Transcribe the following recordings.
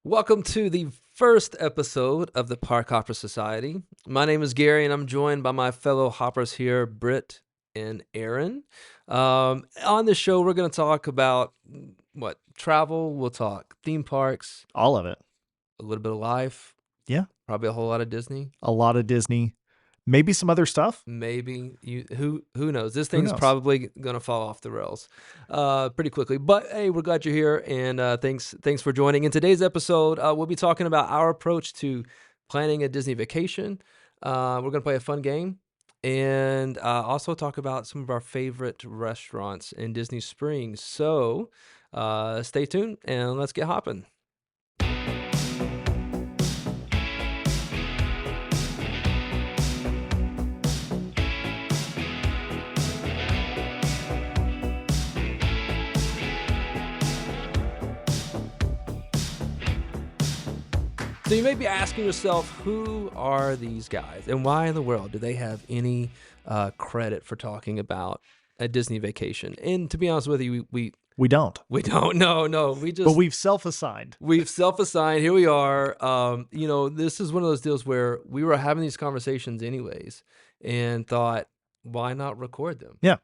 Welcome to the first episode of the Park Hopper Society. My name is Gary, and I'm joined by my fellow hoppers here, Britt and Aaron. On the show, we're going to talk about travel. We'll talk theme parks, All of it. a little bit of life. Yeah. Probably a whole lot of Disney. A lot of Disney. Maybe some other stuff. Maybe who knows? This thing's knows? probably gonna fall off the rails pretty quickly. But hey, we're glad you're here, and thanks for joining. In today's episode, we'll be talking about our approach to planning a Disney vacation. We're gonna play a fun game, and also talk about some of our favorite restaurants in Disney Springs. So stay tuned, and let's get hopping. So you may be asking yourself, who are these guys, and why in the world do they have any credit for talking about a Disney vacation? And to be honest with you, we don't. No. But we've self-assigned. We've self-assigned. Here we are. This is one of those deals where we were having these conversations anyways, and thought, why not record them? Yeah.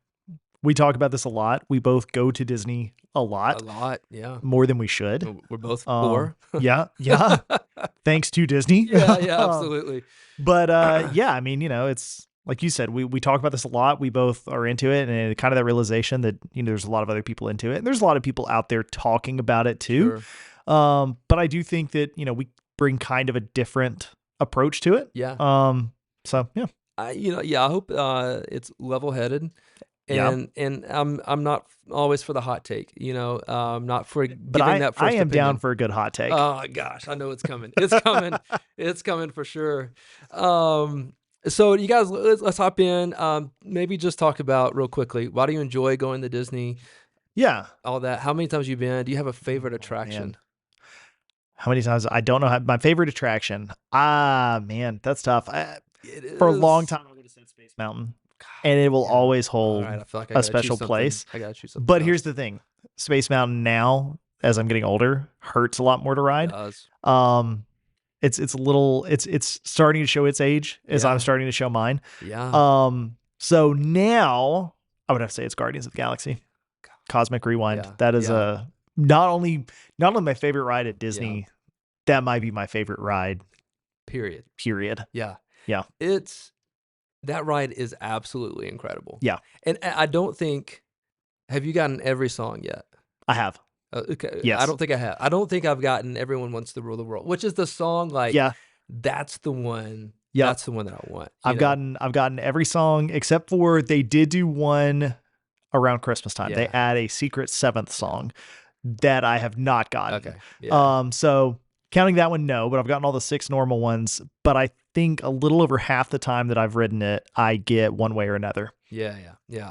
We talk about this a lot. We both go to Disney a lot. Yeah. More than we should. We're both poor. Yeah. Thanks to Disney. Yeah, absolutely. But yeah, I mean, it's like you said, we talk about this a lot. We both are into it, and kind of that realization that, there's a lot of other people into it. And there's a lot of people out there talking about it too. Sure. But I do think that, we bring kind of a different approach to it. Yeah. So yeah. I hope it's level-headed. And I'm not always for the hot take, not for giving that first I am opinion. down for a good hot take. Oh gosh, I know it's coming. It's coming. It's coming for sure. So you guys, let's hop in. Maybe just talk about real quickly, why do you enjoy going to Disney? Yeah. All that. How many times have you been? Do you have a favorite attraction? Man. How many times? I don't know. My favorite attraction. Man, that's tough. For a long time, I would have said Space Mountain. And it will always hold I feel like a special place. I gotta choose something. But here's the thing: Space Mountain now, as I'm getting older, hurts a lot more to ride. It does. It's starting to show its age as I'm starting to show mine. Yeah. So now I would have to say it's Guardians of the Galaxy, Cosmic Rewind. Yeah. That is not only my favorite ride at Disney, that might be my favorite ride. Period. Yeah. That ride is absolutely incredible. Yeah. And I don't think, have you gotten every song yet? I have. Okay. Yes. I don't think I have. I don't think I've gotten Everyone Wants to Rule the World, which is the song that's the one. Yeah. That's the one that I want. I've gotten every song except for they did do one around Christmas time. Yeah. They add a secret seventh song that I have not gotten. Okay. Yeah. So counting that one, no, but I've gotten all the 6 normal ones. But I think a little over half the time that I've ridden it, I get One Way or Another. Yeah.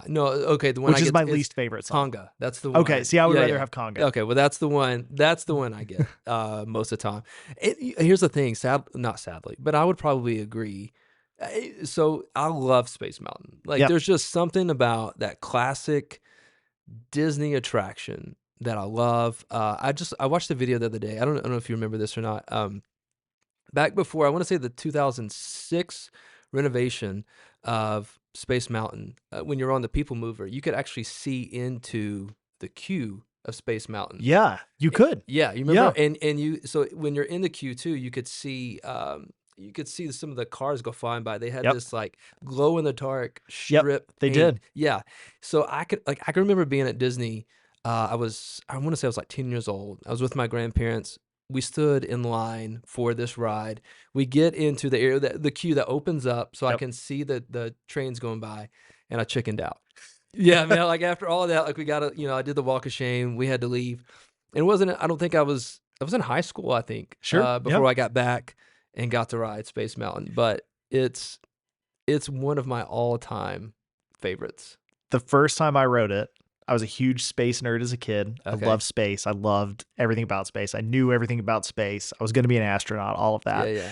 No, okay. The one which is my least favorite song. Conga. That's the one. Okay, see, I would rather have Conga. Okay, well, that's the one. That's the one I get most of the time. Here's the thing, not sadly, but I would probably agree. So I love Space Mountain. There's just something about that classic Disney attraction that I love. I watched the video the other day. I don't know if you remember this or not. Back before, I want to say the 2006 renovation of Space Mountain, when you're on the People Mover, you could actually see into the queue of Space Mountain. Yeah, you could. Yeah, you remember? Yeah. And so when you're in the queue too, you could see some of the cars go flying by. They had this glow in the dark strip. They did. Yeah. So I can remember being at Disney. I want to say I was 10 years old. I was with my grandparents. We stood in line for this ride. We get into the area, the queue that opens up, so I can see the trains going by, and I chickened out. Yeah, man. After all of that, I did the walk of shame. We had to leave, and I don't think I was in high school. I think before I got back and got to ride Space Mountain. But it's one of my all-time favorites. The first time I rode it, I was a huge space nerd as a kid. Okay. I loved space. I loved everything about space. I knew everything about space. I was going to be an astronaut, all of that. Yeah.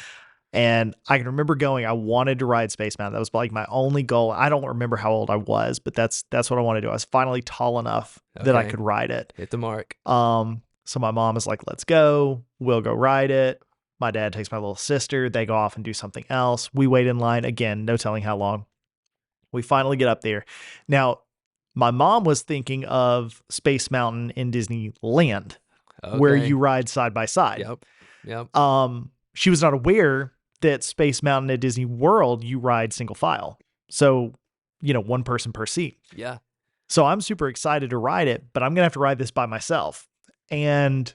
And I can remember I wanted to ride Space Mountain. That was my only goal. I don't remember how old I was, but that's what I wanted to do. I was finally tall enough that I could ride it. Hit the mark. So my mom is like, let's go. We'll go ride it. My dad takes my little sister. They go off and do something else. We wait in line. Again, no telling how long. We finally get up there. Now, my mom was thinking of Space Mountain in Disneyland, where Okay. you ride side by side. Yep. Yep. She was not aware that Space Mountain at Disney World, you ride single file. So, one person per seat. Yeah. So I'm super excited to ride it, but I'm going to have to ride this by myself. And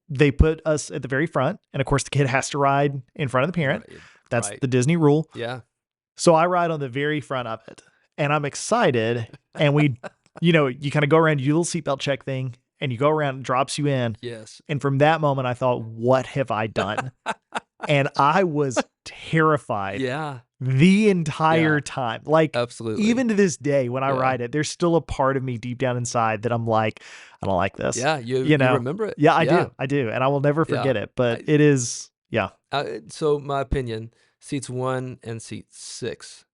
they put us at the very front. And of course, the kid has to ride in front of the parent. Right. That's Right. the Disney rule. Yeah. So I ride on the very front of it and I'm excited. And we, you kind of go around, you do a little seatbelt check thing, and you go around, it drops you in. Yes. And from that moment, I thought, what have I done? And I was terrified Yeah. the entire time. Like, Absolutely. even to this day, when I Yeah. ride it, there's still a part of me deep down inside that I'm like, I don't like this. Yeah. You know? remember it? Yeah, I do. I do. And I will never forget it. But it is, yeah. So my opinion, seats 1 and seat 6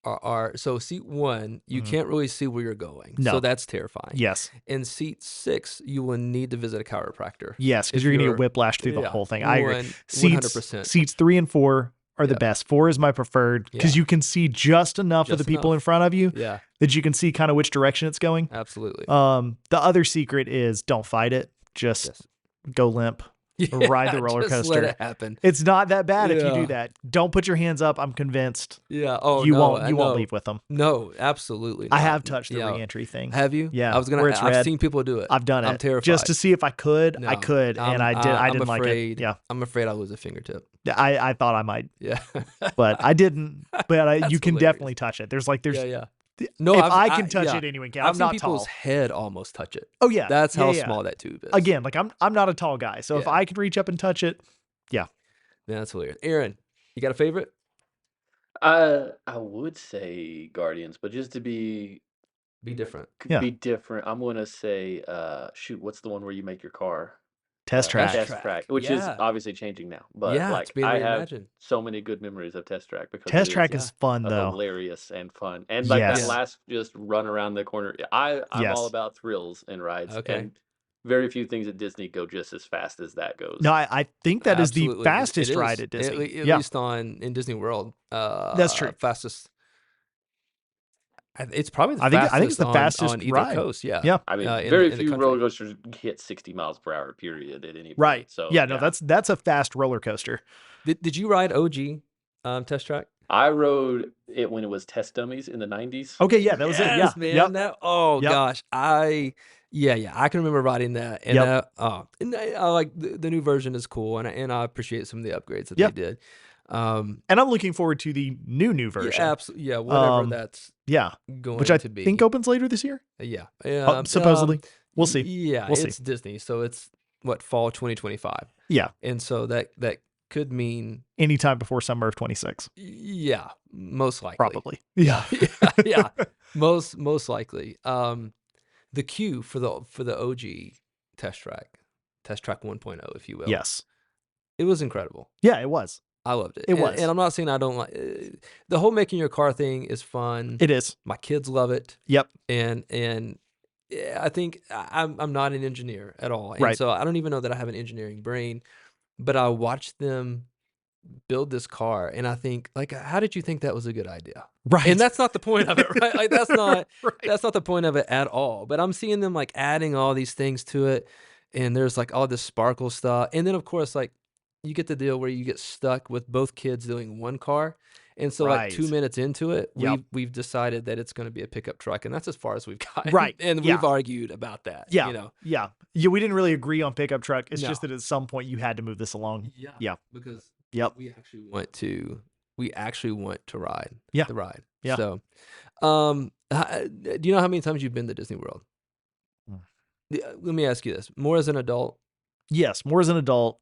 are so seat 1, you can't really see where you're going. No. So that's terrifying. Yes. In seat 6, you will need to visit a chiropractor. Yes, because If you're going to get whiplash through the whole thing. I agree. 100%. Seats 3 and 4 are the Yeah. best. 4 is my preferred because Yeah. you can see just enough of the Just people in enough. front of you Yeah. that you can see kind of which direction it's going. Absolutely. The other secret is don't fight it. Just Yes. go limp. Ride the roller Just coaster. let it happen. It's not that bad if you Yeah. do that. Don't put your hands up. I'm convinced Yeah. Oh, you no, won't leave with them. No, absolutely I not. have touched the Yeah. reentry thing. Have you? Yeah, I was gonna. where it's I've red. seen people do it. I've done it. I'm terrified. Just to see if I could. No, I could, and I did. I didn't like it. Yeah, I'm afraid I lose a fingertip. I thought I might, Yeah. but I didn't. But you can hilarious. definitely touch it. There's Yeah. no. If I can I've- touch yeah. it, anyone can. I've I'm seen not people's tall. head almost touch it. Oh yeah, That's how yeah. small that tube is. Again, like I'm not a tall guy, so if Yeah. I can reach up and touch it, yeah. Yeah, that's hilarious. Aaron, you got a favorite? I would say Guardians, but just to be Be different. Yeah. be different, I'm gonna say shoot, what's the one where you make your car? Test track. Test Test Track. Track, which is Yeah. obviously changing now. But Yeah, it's like being I have reimagined. so many good memories of Test Track because Test it track is is fun though. hilarious and fun. And like Yes. that last just run around the corner. I'm all Yes. about thrills and rides. Okay. And very few things at Disney go just as fast as that goes. No, I think that is the Absolutely. fastest It is. ride at Disney. At Yeah, least in Disney World. That's true. Fastest. It's probably the I fastest. think it's the fastest on either ride. coast. Yeah. Yeah. I mean, in very the few country. roller coasters hit 60 miles per hour, period, at any point. Right. So yeah, no, that's a fast roller coaster. Did you ride OG Test Track? I rode it when it was test dummies in the 90s. Okay, yeah, that was it. Yeah. Yes, man. Yep. Yep. Gosh, I can remember riding that, and Yep. I like the new version is cool, and I appreciate some of the upgrades that Yep. they did. And I'm looking forward to the new version. Yeah, absolutely. Yeah, whatever that's Yeah, going which I to be. think opens later this year. Yeah, Supposedly. We'll see. Yeah, We'll see. it's Disney, so it's what, fall 2025, Yeah, and so that could mean anytime before summer of 26, yeah, most likely. probably. Yeah. yeah, most likely. The queue for the OG test track 1.0, if you will. Yes. It was incredible. Yeah, it was. I loved it. It was. And I'm not saying I don't like the whole making your car thing is fun. It is. My kids love it. Yep. And yeah, I think I'm not an engineer at all. And Right. so I don't even know that I have an engineering brain, but I watched them build this car and I think, like, how did you think that was a good idea? Right. And that's not the point of it, right? Like that's not Right. that's not the point of it at all. But I'm seeing them like adding all these things to it, and there's like all this sparkle stuff. And then of course, like you get the deal where you get stuck with both kids doing one car. And so like 2 Right. minutes into it, Yep. we've decided that it's going to be a pickup truck, and that's as far as we've gotten. Right. And Yeah. we've argued about that. Yeah. You know. Yeah. Yeah. We didn't really agree on pickup truck. It's No. just that at some point you had to move this along. Yeah. Because Yep. we actually want to ride. Yeah. The ride. Yeah. So, do you know how many times you've been to Disney World? Mm. Let me ask you this: more as an adult, Yes. More as an adult.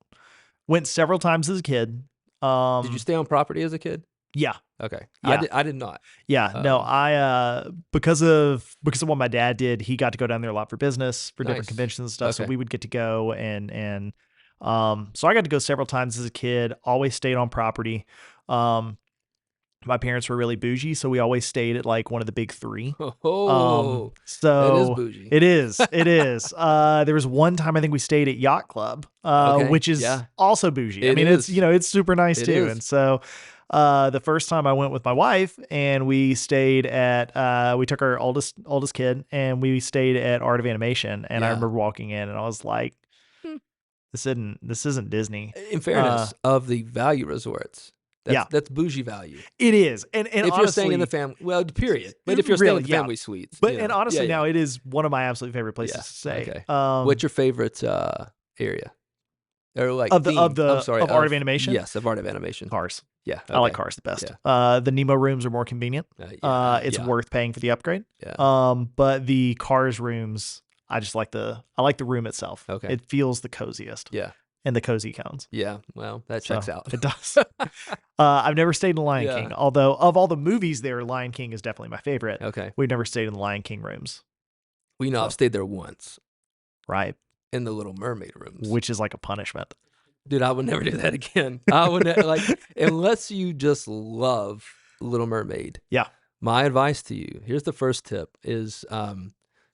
Went several times as a kid. did you stay on property as a kid? Yeah. Okay, Yeah. I did not. Yeah, no, Um, I because of what my dad did, he got to go down there a lot for business, for different Nice. conventions and stuff. So Okay. we would get to go and so I got to go several times as a kid. Always stayed on property. My parents were really bougie, so we always stayed at like one of the big three. Oh, that is So bougie. it is. It is. There was one time I think we stayed at Yacht Club, Okay, which is yeah, also bougie. I it mean, it's is. it's super nice It too. is. And so the first time I went with my wife and we stayed at we took our oldest kid and we stayed at Art of Animation. And I Yeah. remember walking in and I was like, Hmm. this isn't Disney. In fairness, of the value resorts, Yeah, that's bougie value. it is. And If you're staying in the honestly, family, well, period. But if you're staying really, at the yeah. family suites, But and yeah, honestly, yeah, now it is one of my absolute favorite yeah. places to stay. Okay. What's your favorite area or like of the theme? I'm sorry, of Art of Animation? yes, of art of animation. Cars. Yeah. I like Okay. Cars the best. Yeah. The Nemo rooms are more convenient. It's Yeah. worth paying for the upgrade. Yeah. But the Cars rooms, I like the room itself. Okay. It feels the coziest. Yeah. And the cozy cones. Yeah. Well, that checks So, out. It does. I've never stayed in the Lion Yeah. King, although of all the movies there, Lion King is definitely my favorite. Okay. We've never stayed in the Lion King rooms. We know So. I've stayed there once Right. in the Little Mermaid rooms. Which is like a punishment. Dude, I would never do that again. I would like unless you just love Little Mermaid. Yeah. My advice to you, here's the first tip is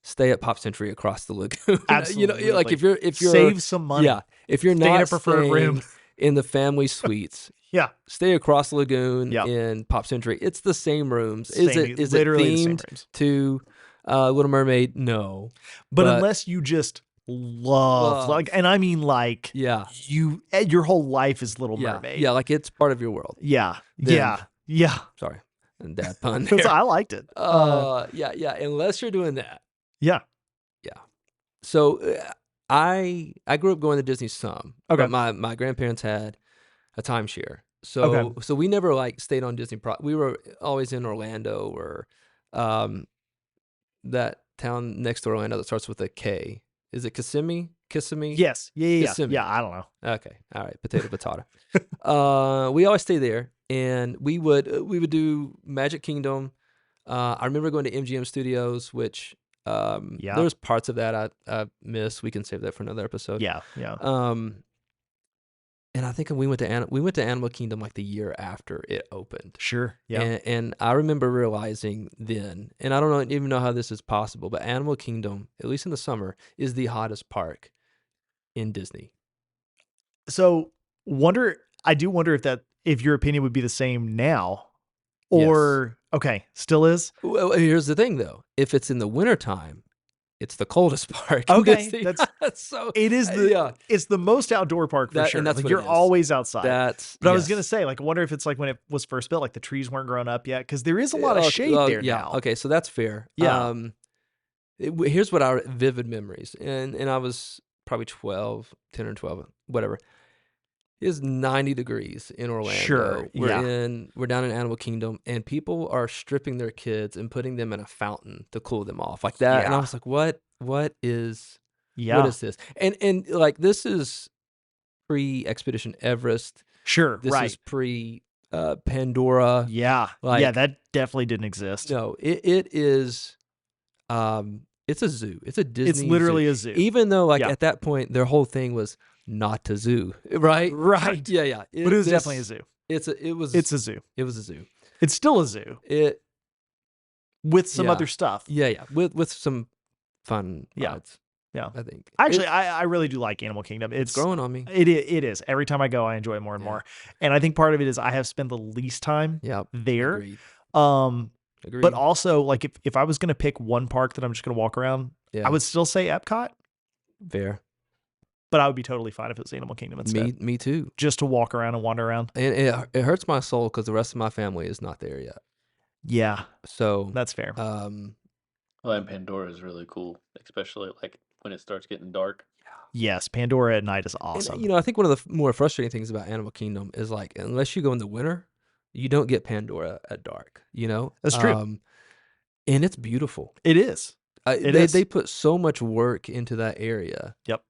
stay at Pop Century across the lagoon. Absolutely. Like if you're Save some money. Yeah. If you're Stay in not a preferred room. in the family suites, Yeah. stay across the lagoon Yep. in Pop Century. It's the same rooms. Same, Is literally it the same themed rooms. to Little Mermaid? No. But unless you just love, like, and I mean like, yeah. your whole life is Little Mermaid. Yeah, like it's part of your world. Yeah. Then- Yeah. Sorry. And dad pun Because there. I liked it. Yeah. Unless you're doing that. Yeah. Yeah. So I grew up going to Disney some. Okay. But my grandparents had a timeshare. So so we never like stayed on Disney. We were always in Orlando or that town next to Orlando that starts with a K. Is it Kissimmee? Kissimmee? Yes. Yeah. Kissimmee. Yeah. I don't know. Okay. All right. Potato, potato. We always stay there, and we would do Magic Kingdom. I remember going to MGM Studios, which there's parts of that I miss. We can save that for another episode. Yeah. And I think we went to Animal Kingdom like the year after it opened. Sure. Yeah. And I remember realizing then, and I don't even know how this is possible, but Animal Kingdom, at least in the summer, is the hottest park in Disney. So I do wonder if your opinion would be the same now, or okay, still is. Well, here's the thing though: if it's in the wintertime, it's the coldest park. Okay, in Disney. so it is it's the most outdoor park for sure. And that's like what you're it is. always outside. But I was gonna say, like, I wonder if it's like when it was first built, like the trees weren't grown up yet, because there is a lot of shade there now. Okay, so that's fair. Yeah. Here's what our vivid memories, and I was probably 10 or 12, whatever. It's 90 degrees in Orlando. Sure. We're down in Animal Kingdom, and people are stripping their kids and putting them in a fountain to cool them off like that. And I was like, what is this? And like this is pre-Expedition Everest. Sure. This is pre Pandora. Yeah. Like, that definitely didn't exist. No, it is it's a zoo. It's a Disney It's literally a zoo. Even though like at that point their whole thing was not to zoo, right? Right. Yeah. But it was definitely a zoo. It's a zoo. It was a zoo. It's still a zoo. With some other stuff. Yeah. With some fun rides. Yeah. I think. Actually, I really do like Animal Kingdom. It's growing on me. It is. Every time I go, I enjoy it more and more. And I think part of it is I have spent the least time there. Agreed. But also, like, if I was going to pick one park that I'm just going to walk around, I would still say Epcot. Fair. But I would be totally fine if it was Animal Kingdom instead. Me too. Just to walk around and wander around. And it hurts my soul because the rest of my family is not there yet. Yeah. So that's fair. Well, and Pandora is really cool, especially like when it starts getting dark. Yes, Pandora at night is awesome. And, I think one of the more frustrating things about Animal Kingdom is like unless you go in the winter, you don't get Pandora at dark. That's true. And it's beautiful. It is. They put so much work into that area. Yep.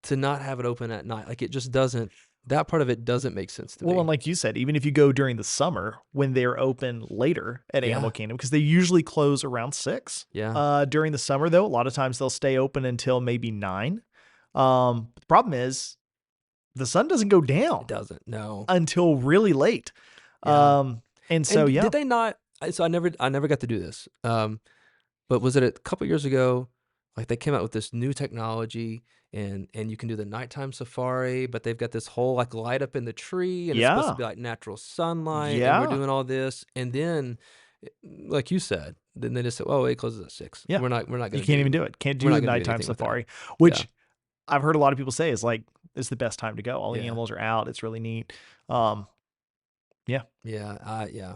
To not have it open at night, like it just doesn't. That part of it doesn't make sense to me. Well, and like you said, even if you go during the summer when they're open later at Animal Kingdom, because they usually close around 6. Yeah. During the summer, though, a lot of times they'll stay open until maybe 9. The problem is the sun doesn't go down. It doesn't. No. Until really late. Yeah. And so, And yeah. did they not? So I never got to do this. But was it a couple years ago? Like they came out with this new technology, and you can do the nighttime safari, but they've got this whole like light up in the tree, and it's supposed to Yeah. be like natural sunlight, and we're Yeah. doing all this, and then, like you said, then they just said, "Oh, it closes at 6. Yeah. We're not You gonna can't even do do it. Can't we're do not the gonna do nighttime anything with that." safari, Yeah, which I've heard a lot of people say is the best time to go. All the yeah, animals are out. It's really neat. Um, yeah. yeah,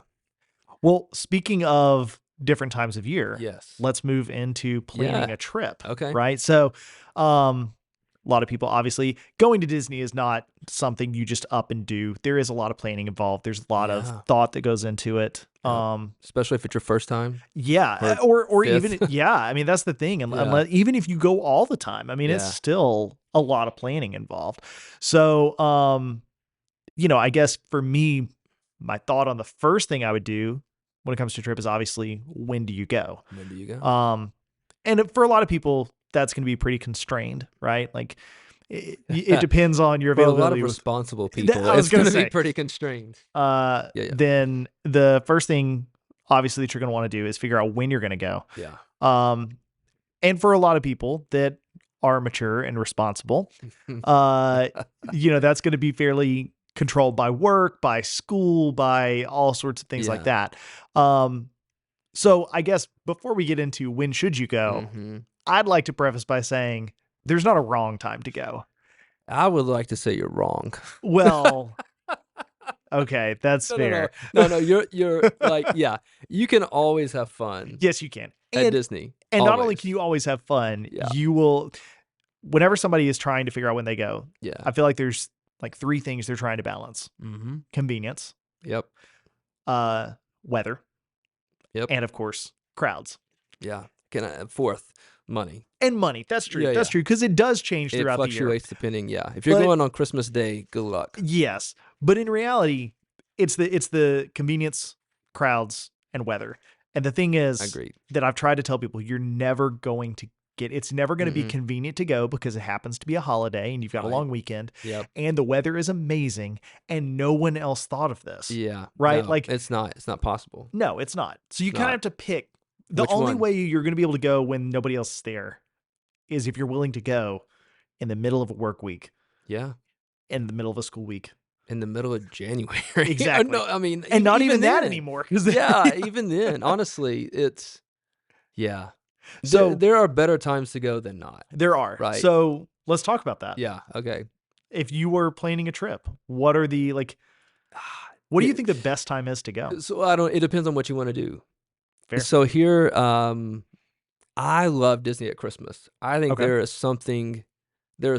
Well, speaking of different times of year, yes, let's move into planning yeah. a trip, Okay, right? So, a lot of people obviously going to Disney is not something you just up and do. There is a lot of planning involved. There's a lot of yeah, thought that goes into it. yep. Especially if it's your first time Yeah, or or even fifth. yeah, I mean that's the thing. Yeah, Unless even if you go all the time, I mean it's yeah. still a lot of planning involved. So, I guess for me, my thought on the first thing I would do when it comes to a trip is obviously when do you go? When do you go? Um, and for a lot of people, that's going to be pretty constrained, right? Like it depends on your For a lot of availability with. responsible people, I was it's going to gonna be say, pretty constrained. Yeah, then the first thing, obviously, that you're going to want to do is figure out when you're going to go. yeah. Um, and for a lot of people that are mature and responsible, uh, that's going to be fairly controlled by work, by school, by all sorts of things like Yeah. that. So I guess before we get into when should you go, Mhm. I'd like to preface by saying there's not a wrong time to go. I would like to say you're wrong. Well, okay, that's fair. No, you're like, yeah, you can always have fun Yes, you can. at And Disney, not only always. can you always have fun, Yeah, you will whenever somebody is trying to figure out when they go, yeah. I feel like there's like three things they're trying to balance. Mhm. Convenience, Yep, weather, yep, and of course, crowds. yeah. Can I fourth, money. And money. That's true. Yeah, That's yeah. true because it does change It throughout the year. fluctuates depending, yeah. If you're But going on Christmas Day, good luck. yes, but in reality, it's the convenience, crowds, and weather. And the thing is Agreed. that I've tried to tell people, you're never going to it's never going to be Mm-mm. convenient to go because it happens to be a holiday and you've got a Right. long weekend Yep. and the weather is amazing and no one else thought of this. Yeah. Right? No, Like, it's not possible. no, it's not. So you It's kind of not. have to pick. The Which only one? way you're going to be able to go when nobody else is there is if you're willing to go in the middle of a work week, Yeah. in the middle of a school week. In the middle of January. Exactly. No, I mean, And not even that then. anymore. 'Cause Yeah, even then, honestly, it's yeah. So There are better times to go than not. there are. Right. So let's talk about that. Yeah. Okay. If you were planning a trip, what are the what do you Yeah, think the best time is to go? So I don't. It depends on what you want to do. Fair. So here, I love Disney at Christmas. I think Okay. there is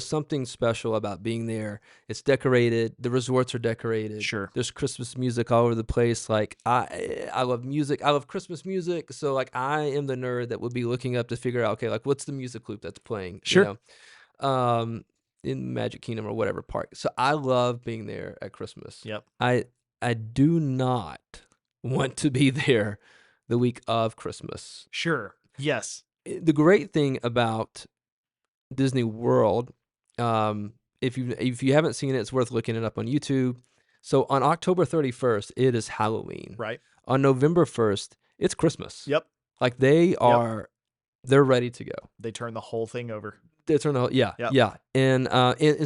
something special about being there. It's decorated. The resorts are decorated. Sure. There's Christmas music all over the place. Like I love music. I love Christmas music. So like I am the nerd that would be looking up to figure out, okay, like what's the music loop that's playing? Sure. In Magic Kingdom or whatever park. So I love being there at Christmas. Yep. I do not want to be there the week of Christmas. Sure. Yes. The great thing about Disney World, if you haven't seen it, it's worth looking it up on YouTube. So on October 31st, it is Halloween. Right. On November 1st, it's Christmas. Yep. Like they're ready to go. They turn the whole thing over. They turn the whole, yeah, Yep. yeah. And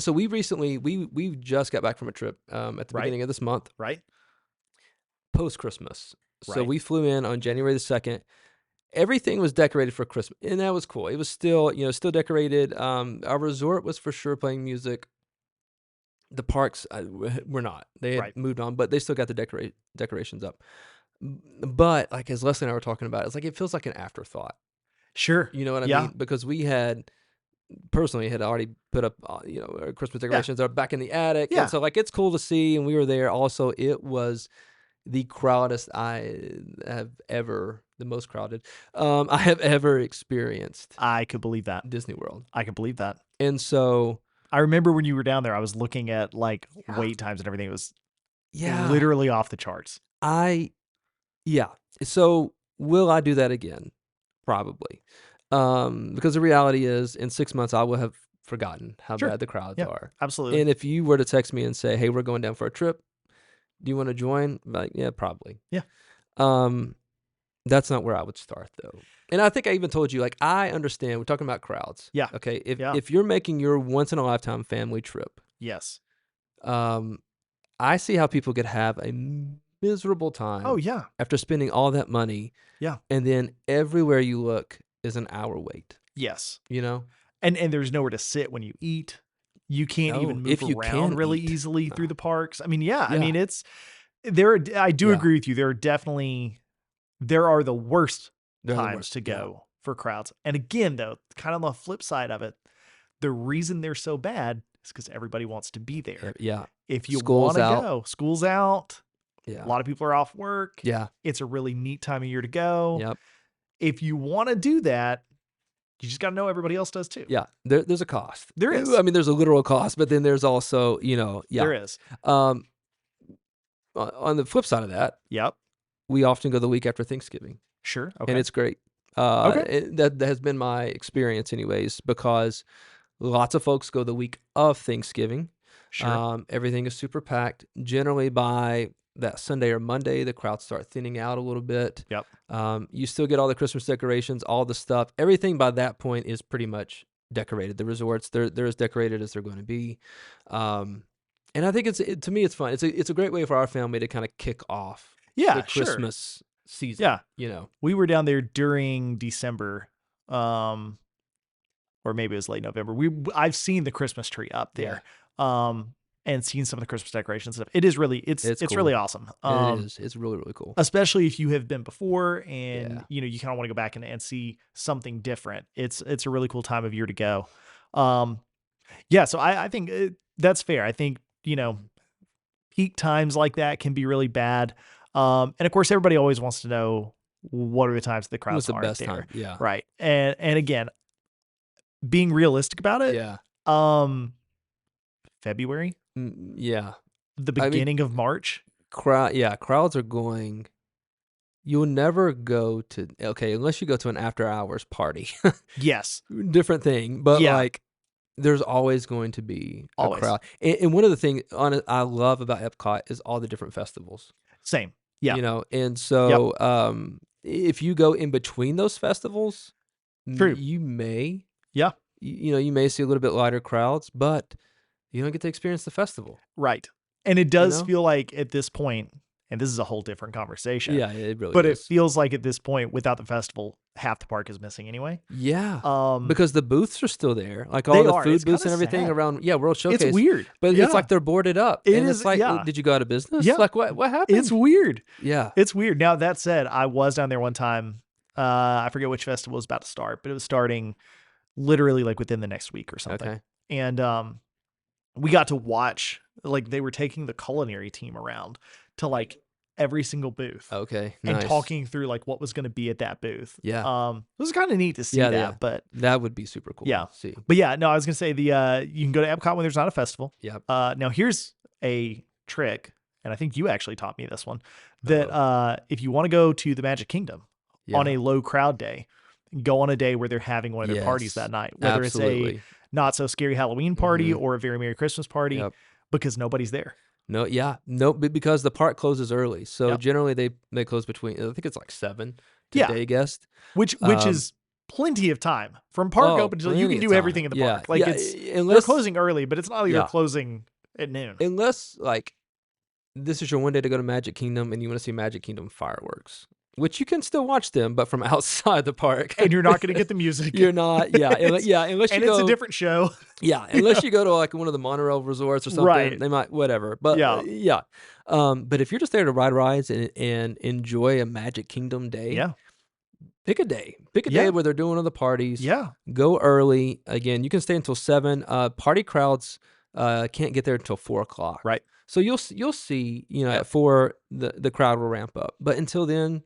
so we just got back from a trip at the Right. beginning of this month, Right. post Christmas. So Right. we flew in on January the 2nd. Everything was decorated for Christmas, and that was cool. It was still, still decorated. Our resort was for sure playing music. The parks were not. They had Right. moved on, but they still got the decorations up. But like as Leslie and I were talking about, it's like it feels like an afterthought. Sure. You know what I Yeah. mean? Because we had personally had already put up, our Christmas decorations are back in the attic, Yeah. and so like it's cool to see, and we were there. Also, it was the crowdest the most crowded, I have ever experienced I could believe that. Disney World. I could believe that. And so, I remember when you were down there, I was looking at Yeah. wait times and everything. It was yeah, literally off the charts. yeah. So will I do that again? Probably. Because the reality is in 6 months, I will have forgotten how Sure. bad the crowds Yeah. are. Absolutely. And if you were to text me and say, hey, we're going down for a trip, Do you want to join? Like, yeah, probably. Yeah. Um, that's not where I would start though. And I think I even told you, like, I understand. We're talking about crowds. Yeah. Okay. If Yeah. if you're making your once in a lifetime family trip, Yes. um, I see how people could have a miserable Oh time yeah. after spending all that money, Yeah. and then everywhere you look is an hour wait. Yes. You know? And there's nowhere to sit when you eat. You can't No, even move if you around can really eat. easily through the parks. I mean, yeah. I Yeah. mean, I do Yeah. agree with you. There are the worst They're the times worst. to Yeah. go for crowds. And again, though, kind of on the flip side of it, the reason they're so bad is because everybody wants to be there. Yeah. If you School's want to out. go, school's out. Yeah. A lot of people are off work. Yeah. It's a really neat time of year to go. Yep. If you want to do that, you just got to know everybody else does too. Yeah. There's a cost. There is. I mean, there's a literal cost, but then there's also, yeah. There is. Um, on the flip side of that, Yep. we often go the week after Thanksgiving, Sure. Okay. and it's great. Okay. That has been my experience, anyways, because lots of folks go the week of Thanksgiving. Sure. Everything is super packed. Generally, by that Sunday or Monday, the crowds start thinning out a little bit. Yep. You still get all the Christmas decorations, all the stuff. Everything by that point is pretty much decorated. The resorts, they're as decorated as they're going to be. And I think to me, it's fun. It's a great way for our family to kind of kick off Yeah. the Sure. Christmas season. Yeah. You know, We were down there during December, or maybe it was late November. I've seen the Christmas tree up there, and seen some of the Christmas decorations and stuff. It is really it's cool. really awesome. It is. It's really, really cool. Especially if you have been before and Yeah. you kind of want to go back and see something different. It's a really cool time of year to go. Yeah, so I think that's fair. I think, peak times like that can be really bad. And of course, everybody always wants to know what are the times the crowds What's the aren't best there. time? Yeah. Right. And again, being realistic about it, Yeah. February, Yeah. the I mean, beginning of March. Crowds are going. You'll never go to, unless you go to an after hours party. Yes. Different thing. But Yeah. like, there's always going to be a Always. crowd. And one of the things I love about Epcot is all the different festivals. Same. Yeah. And so if you go in between those festivals, True. you may, Yeah. you may see a little bit lighter crowds, but you don't get to experience the festival. Right. And it does know? feel like at this point, and this is a whole different conversation. Yeah, it really But is. it feels like at this point, without the festival, half the park is missing anyway. Yeah. Because the booths are still there. Like all They the are. food It's booths and kinda everything sad. around World Showcase. It's weird. But Yeah. it's like they're boarded up. It and is, it's like, yeah. did you go out of business? Yeah. Like what happened? It's weird. Yeah. It's weird. Now, that said, I was down there one time. I forget which festival was about to start, but it was starting literally like within the next week or something. Okay. And we got to watch, like, they were taking the culinary team around to like every single booth. Okay. And Nice. talking through like what was going to be at that booth. Yeah. It was kind of neat to see Yeah, that, yeah. but That would be super cool. Yeah. To see. But yeah, no, I was gonna say you can go to Epcot when there's not a festival. Yep. Now here's a trick, and I think you actually taught me this one. That if you want to go to the Magic Kingdom on a low crowd day, go on a day where they're having one of their parties Yes. that night, whether Absolutely. it's a not so scary Halloween party Mhm. or a very Merry Christmas party, Yep. because nobody's there. No, yeah. No, because the park closes early. So Yep. generally they close between, I think it's like 7 to Yeah. day guest. Which is plenty of time from park open until you plenty can of do everything in time. the Yeah. park. Like Yeah, they're unless closing early, but it's not like they're Yeah. closing at noon. unless like this is your one day to go to Magic Kingdom and you want to see Magic Kingdom fireworks, which you can still watch them, but from outside the park. And you're not going to get the music. You're not, yeah, It's- unless you and go, it's a different show. yeah, unless you go to like one of the monorail resorts or something, Right. they might, whatever. But Yeah. yeah. But if you're just there to ride rides and enjoy a Magic Kingdom day, Yeah. pick a day. Pick a Yeah. day where they're doing other parties. Yeah. Go early. Again, you can stay until 7. Party crowds can't get there until 4 o'clock. Right. So you'll see, at 4 the crowd will ramp up. But until then,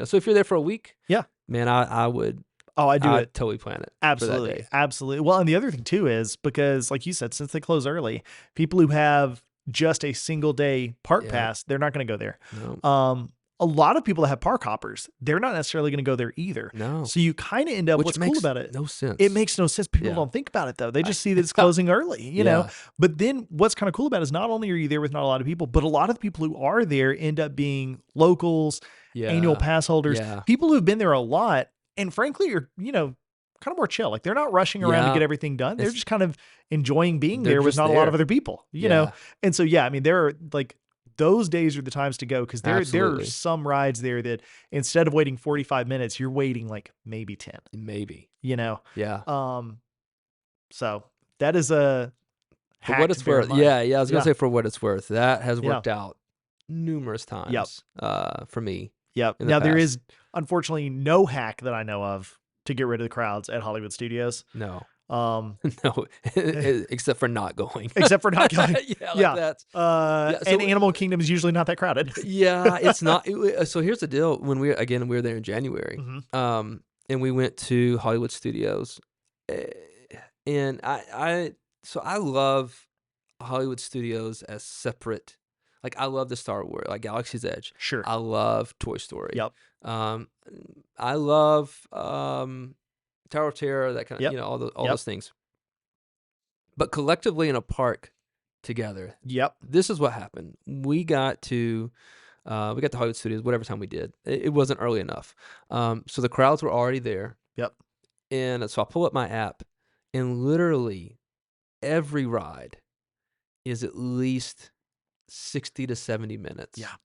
so if you're there for a week, Yeah. man, I would Oh, I'd totally plan it. Absolutely. For that day. Absolutely. Well, and the other thing too is because, like you said, since they close early, people who have just a single day park Yeah. pass, they're not going to go there. No. a lot of people that have park hoppers, they're not necessarily going to go there either. No. So you kind of end up, Which what's cool makes about it, no sense. it makes no sense. People Yeah. don't think about it though. They I just see that it's closing early, you know? Yeah. But then what's kind of cool about it is not only are you there with not a lot of people, but a lot of the people who are there end up being locals, annual Yeah. pass holders, Yeah. people who've been there a lot and frankly are, you know, kind of more chill. Like they're not rushing around to Yeah. get everything done. They're It's just kind of enjoying being they're there with just not a lot of there. other people, you know? Yeah. And so, yeah, I mean, there are like those days are the times to go because there are Absolutely. some rides there that instead of waiting 45 minutes, you're waiting like maybe 10, Maybe. you know? Yeah. So that is a For hack what to it's bear in worth. mind. Yeah. I was gonna Yeah. say for what it's worth. That has Yeah. worked out numerous times for me. Yep. in the Now there past. is unfortunately no hack that I know of to get rid of the crowds at Hollywood Studios. No. Um, No. Except for not going. except for not going. Yeah. Like Yeah. that. And Animal Kingdom is usually not that crowded. Yeah, it's not. So here's the deal. When we were there in January, Mhm. and we went to Hollywood Studios, eh, and I love Hollywood Studios as separate. Like I love the Star Wars, like Galaxy's Edge. Sure. I love Toy Story. Yep. Um, I love Tower of Terror. That kind of Yep. all Yep. those things. But collectively in a park together, Yep. this is what happened. We got to Hollywood Studios whatever time we did. It wasn't early enough. So the crowds were already there. Yep. And so I pull up my app and literally every ride is at least 60 to 70 minutes. Yeah.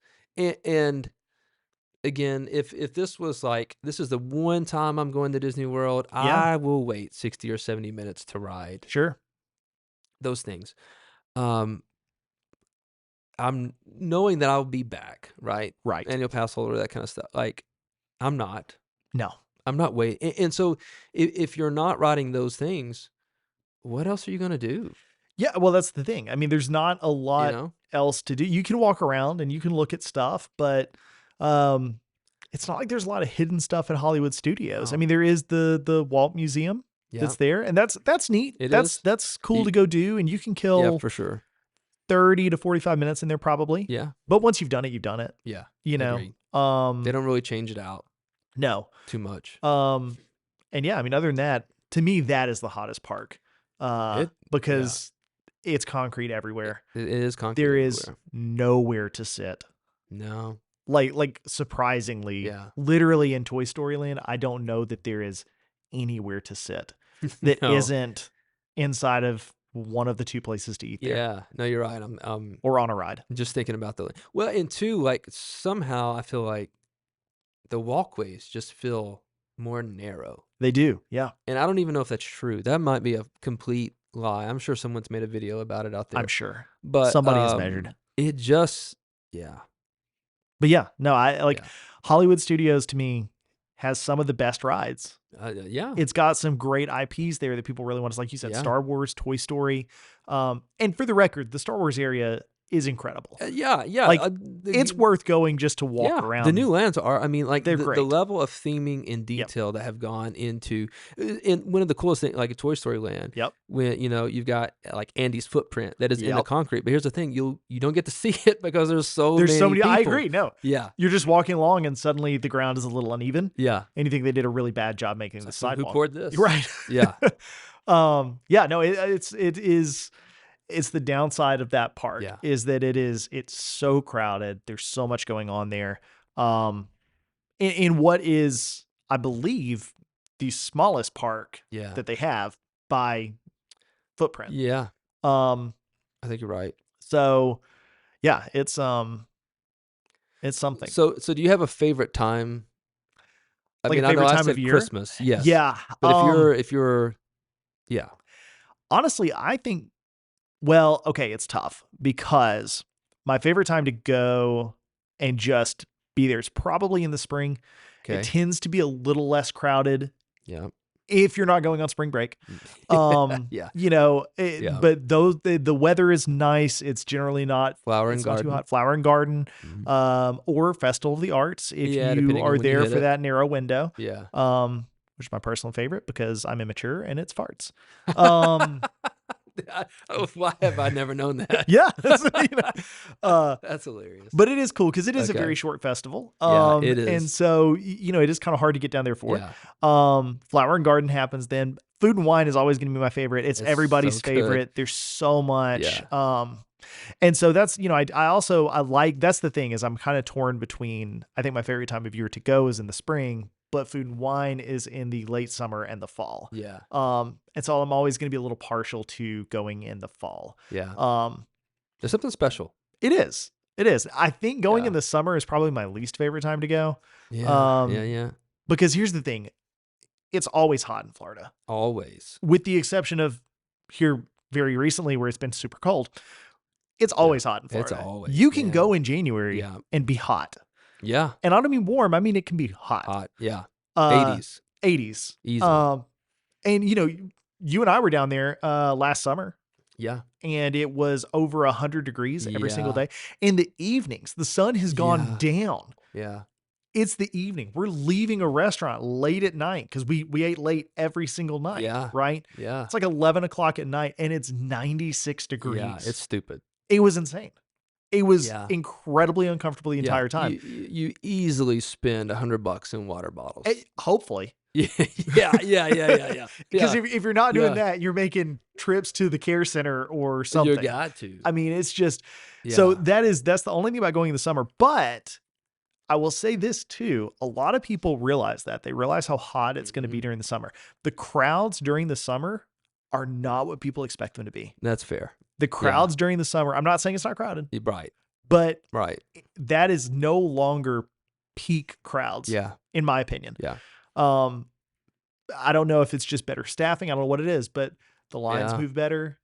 And again, if this was like this is the one time I'm going to Disney World, Yeah. I will wait 60 or 70 minutes to ride Sure. those things. I'm knowing that I'll be back, right? Right. Annual pass holder, that kind of stuff. Like, I'm not No. waiting. And so if you're not riding those things, what else are you going to do? Yeah, well, that's the thing. I mean, there's not a You lot know? else to do. You can walk around and you can look at stuff, but it's not like there's a lot of hidden stuff at Hollywood Studios. I No. mean, there is the Walt Museum Yeah. that's there, and that's neat. It that's is. that's cool You- to go do, and you can Yeah, kill for sure. 30 to 45 minutes in there probably. Yeah. But once you've done it, you've done it. Yeah. You know. Agreed. They don't really change it out No. too much. And yeah, I mean, other than that, to me, that is the hottest park. Because it's concrete everywhere. It is concrete. There is everywhere. nowhere to sit. No. Like surprisingly, Yeah. literally in Toy Story Land, I don't know that there is anywhere to sit that No. not inside of one of the two places to eat there Yeah. No, you're right. I'm or on a ride. just thinking about well, and two, like somehow I feel like the walkways just feel more narrow. They do. Yeah. And I don't even know if that's true. That might be a complete lie. I'm sure someone's made a video about it out there. I'm sure. But Somebody has measured. It just But yeah, no, I like Yeah. Hollywood Studios to me has some of the best rides. yeah. It's got some great IPs there that people really want to, like you said, Yeah. Star Wars, Toy Story. And for the record, the Star Wars area is incredible. Yeah. Like, the- It's worth going just to walk around. The new lands are, I mean, like They're the great. level of theming and detail that have gone into, and one of the coolest things, like a Toy Story land, Yep. when, you've got like Andy's footprint that is in the Yep. concrete. But here's the thing, you don't get to see it because there's so There's many so many. I people. agree. No, Yeah. you're just walking along and suddenly the ground is a little uneven. Yeah. And you think they did a really bad job making the So who sidewalk. poured this? Right. Yeah. Yeah, no, it's the downside of that park Yeah. is that it's so crowded. There's so much going on there. In what is, I believe, the smallest park Yeah. that they have by footprint. Yeah. Um, I think you're right. so yeah, it's something. So do you have a favorite time? I Like a mean, I know favorite I time said of year? Christmas. Yes. Yeah. But if you're, yeah. Honestly, I think, well, okay, it's tough because my favorite time to go and just be there is probably in the spring. Okay. It tends to be a little less crowded Yeah. if you're not going on spring break. Yeah. Yeah. But the weather is nice. It's generally not Flower and it's not garden. too hot. Flower and Garden, Mhm. or Festival of the Arts if Yeah, you depending on are when you there hit for it. that narrow window. Yeah. Which is my personal favorite because I'm immature and it's farts. Um, Why have I never known that? Yeah. That's hilarious. But it is cool because it is a Okay. very short festival. Yeah, it And is. so, it is kind of hard to get down there for. Yeah. Flower and Garden happens then. Food and Wine is always going to be my favorite. It's It's everybody's so good. favorite. There's so much. Yeah. And so that's, I like, that's the thing is I'm kind of torn between, I think my favorite time of year to go is in the spring, but Food and Wine is in the late summer and the fall. Yeah. And so I'm always going to be a little partial to going in the fall. Yeah. There's something special. It is. It is. I think going Yeah. in the summer is probably my least favorite time to go. Yeah. Yeah. Because here's the thing. It's always hot in Florida, Always. with the exception of here very recently where it's been super cold. It's always hot in It's Florida. always, You can man. go in January Yeah. and be hot. Yeah. And I don't mean warm. I mean, it can be hot. Hot. Yeah. 80s. 80s. Easily. And you and I were down there last summer, Yeah. and it was over 100 degrees every single Yeah. day. In the evenings, the sun has gone Yeah. down. Yeah. It's the evening. We're leaving a restaurant late at night because we ate late every single night. Yeah. Right? Yeah. It's like 11 o'clock at night and it's 96 degrees. Yeah. It's stupid. It was insane. It was Yeah. incredibly uncomfortable the entire time. You easily spend $100 in water bottles. Hopefully. Yeah. Yeah. Because if you're not doing Yeah. that, you're making trips to the care center or something. You got to. I mean, it's just so Yeah. that's the only thing about going in the summer. But I will say this too. A lot of people realize that. They realize how hot it's going to be during the summer. The crowds during the summer are not what people expect them to be. That's fair. The crowds during the summer, I'm not saying it's not crowded, You're right. but Right. that is no longer peak crowds, Yeah. in my opinion. Yeah. I don't know if it's just better staffing. I don't know what it is, but the lines Yeah. move better.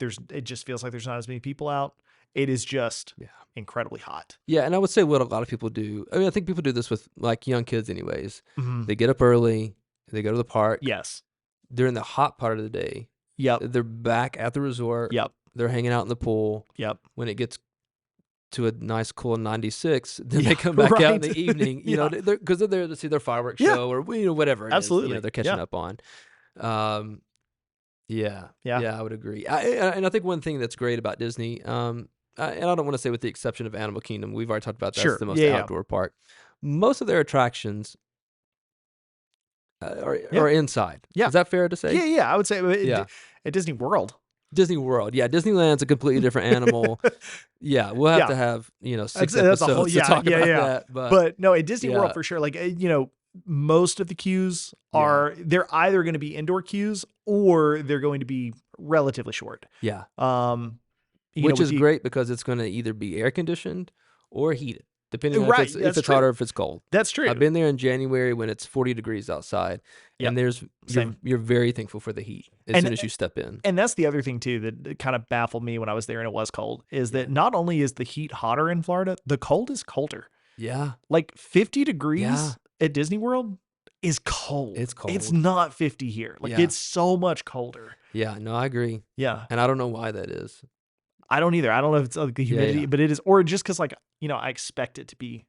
It just feels like there's not as many people out. It is just Yeah. incredibly hot. Yeah. And I would say what a lot of people do. I mean, I think people do this with like young kids, anyways. Mhm. They get up early. They go to the park. Yes. During the hot part of the day, Yep. they're back at the resort. Yep. They're hanging out in the pool. Yep. When it gets to a nice cool 96, then Yeah, they come back out in right. the evening, because they're there to see their fireworks Yeah. show or whatever it is, Absolutely. they're catching Yeah. up on. Yeah, Yeah. I would agree. And I think one thing that's great about Disney, and I don't want to say with the exception of Animal Kingdom, we've already talked about that's Sure. the most Yeah, yeah. outdoor park. Most of their attractions are inside. Yeah. Is that fair to say? Yeah. I would say Yeah. at Disney World. Disney World. Yeah, Disneyland's a completely different animal. Yeah, we'll have Yeah. to have, 6 That's episodes a whole- to yeah, talk yeah, about yeah. that. But no, at Disney yeah. World for sure. Like, most of the queues are, they're either going to be indoor queues or they're going to be relatively short. Yeah. Which Is great because it's going to either be air conditioned or heated, depending on Right, if that's it's true. hot or if it's cold. That's true. I've been there in January when it's 40 degrees outside, Yep. and Same. you're very thankful for the heat as soon as you step in. And that's the other thing too that kind of baffled me when I was there and it was cold is that not only is the heat hotter in Florida, the cold is colder. Yeah. Like 50 degrees Yeah. at Disney World is cold. It's cold. It's not 50 here. Like Yeah. it's so much colder. Yeah. No, I agree. Yeah. And I don't know why that is. I don't either. I don't know if it's like the humidity, yeah. but it is, or just because I expect it to be,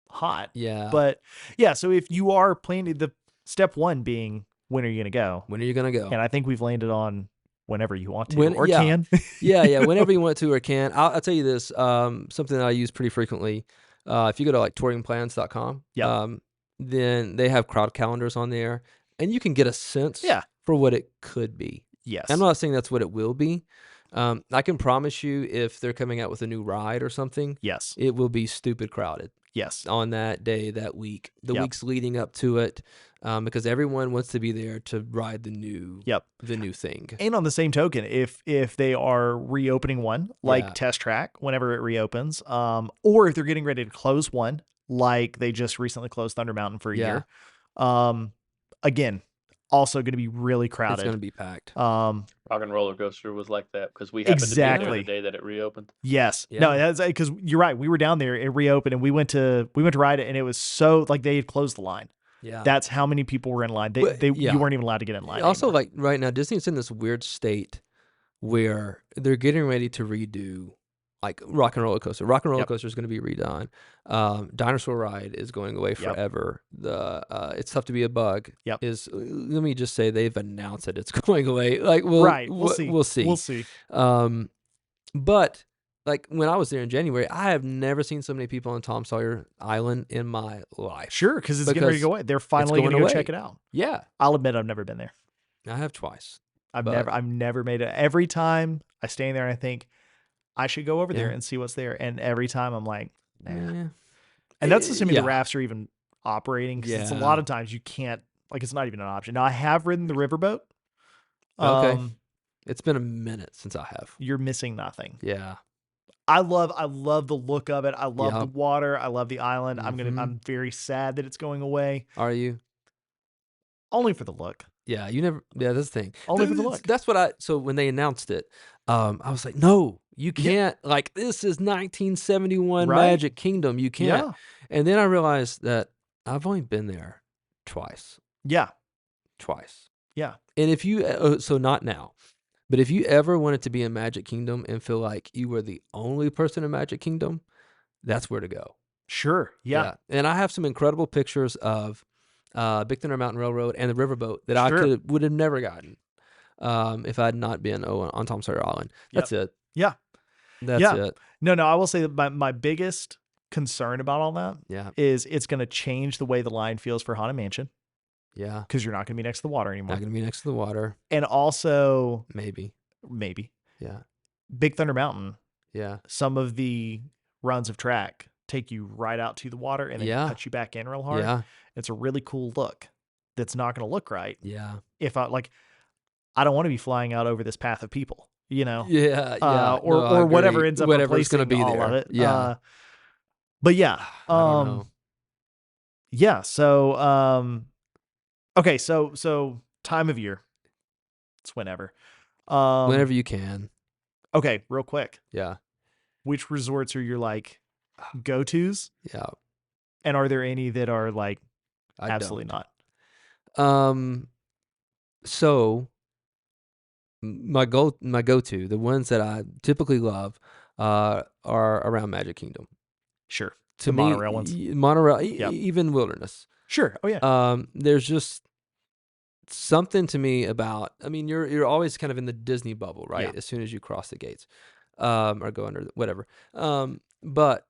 hot. Yeah. But yeah, so if you are planning the step one being when are you going to go? when are you going to go? And I think we've landed on whenever you want to When- or yeah. can. yeah. Whenever you want to or can. I'll tell you this, something that I use pretty frequently. If you go to like touringplans.com, Yeah. then they have crowd calendars on there, and you can get a sense Yeah. for what it could be. Yes. I'm not saying that's what it will be. I can promise you if they're coming out with a new ride or something, Yes. it will be stupid crowded Yes. on that day, that week, the Yep. weeks leading up to it, because everyone wants to be there to ride the new thing. And on the same token, if they are reopening one like Yeah. Test Track whenever it reopens, or if they're getting ready to close one like they just recently closed Thunder Mountain for a Yeah. year, again, also going to be really crowded. It's going to be packed. Rock and Roller Coaster was like that because we happened to be Exactly. there the day that it reopened. Yes. Yeah. No, that's because you're right. We were down there, it reopened, and we went to ride it, and it was so like they had closed the line. Yeah. That's how many people were in line. But, yeah. You weren't even allowed to get in line. Also, anymore. like right now, Disney's in this weird state where they're getting ready to redo like Rock and Roller Coaster. Rock and Roller Yep. Coaster is going to be redone. Dinosaur Ride is going away Yep. forever. The It's Tough to Be a Bug Yep. is. Let me just say they've announced that it's going away. Like Right. We'll see. we'll see. We'll see. But like when I was there in January, I have never seen so many people on Tom Sawyer Island in my life. Sure, because it's getting ready to go away. They're finally going to going go check away. it out. Yeah, I'll admit I've never been there. I have twice. I've But- never made it. Every time I stay in there, I think I should go over there Yeah. and see what's there. And every time I'm like, nah. Yeah. And that's assuming the Yeah. rafts are even operating. Because it's a Yeah. lot of times you can't, like, it's not even an option. Now I have ridden the riverboat. Okay. It's been a minute since I have. You're missing nothing. Yeah. I love the look of it. I love the Yep. water. I love the island. Mhm. I'm very sad that it's going away. Are you? Only for the look. Yeah, you never. Yeah, that's the thing. Only for the look. That's what I. So when they announced it, I was like, no, you can't. Like this is 1971 Right? Magic Kingdom. You can't. Yeah. And then I realized that I've only been there twice. Yeah. And if you, so not now, but if you ever wanted to be in Magic Kingdom and feel like you were the only person in Magic Kingdom, that's where to go. Sure. Yeah. And I have some incredible pictures of Big Thunder Mountain Railroad and the riverboat that Sure. I would have never gotten if I had not been on Tom Sawyer Island. That's it. Yeah. That's Yeah. it. No, I will say that my biggest concern about all that Yeah. is it's going to change the way the line feels for Haunted Mansion Yeah. because you're not going to be next to the water Not anymore. going to be next to the water. And also, Maybe. maybe, Yeah. Big Thunder Mountain, Yeah. some of the runs of track take you right out to the water and then Yeah. cut you back in real hard. Yeah. It's a really cool look that's not going to look right. Yeah. If I I don't want to be flying out over this path of people, you know? Yeah. Yeah. Or No, I or whatever agree. ends up Whatever's replacing going to be all there. of it. Yeah. But yeah, I don't know. yeah. So, okay. So time of year, it's whenever. Whenever you can. Okay, real quick. Yeah. Which resorts are your like go-tos, Yeah. and are there any that are like I absolutely don't. not? So my go-to, the ones that I typically love, are around Magic Kingdom. Sure. To The me, monorail ones. Monorail, Yep. even Wilderness. Sure. Oh yeah. There's just something to me about. I mean, you're always kind of in the Disney bubble, right? Yeah. As soon as you cross the gates, or go under whatever. But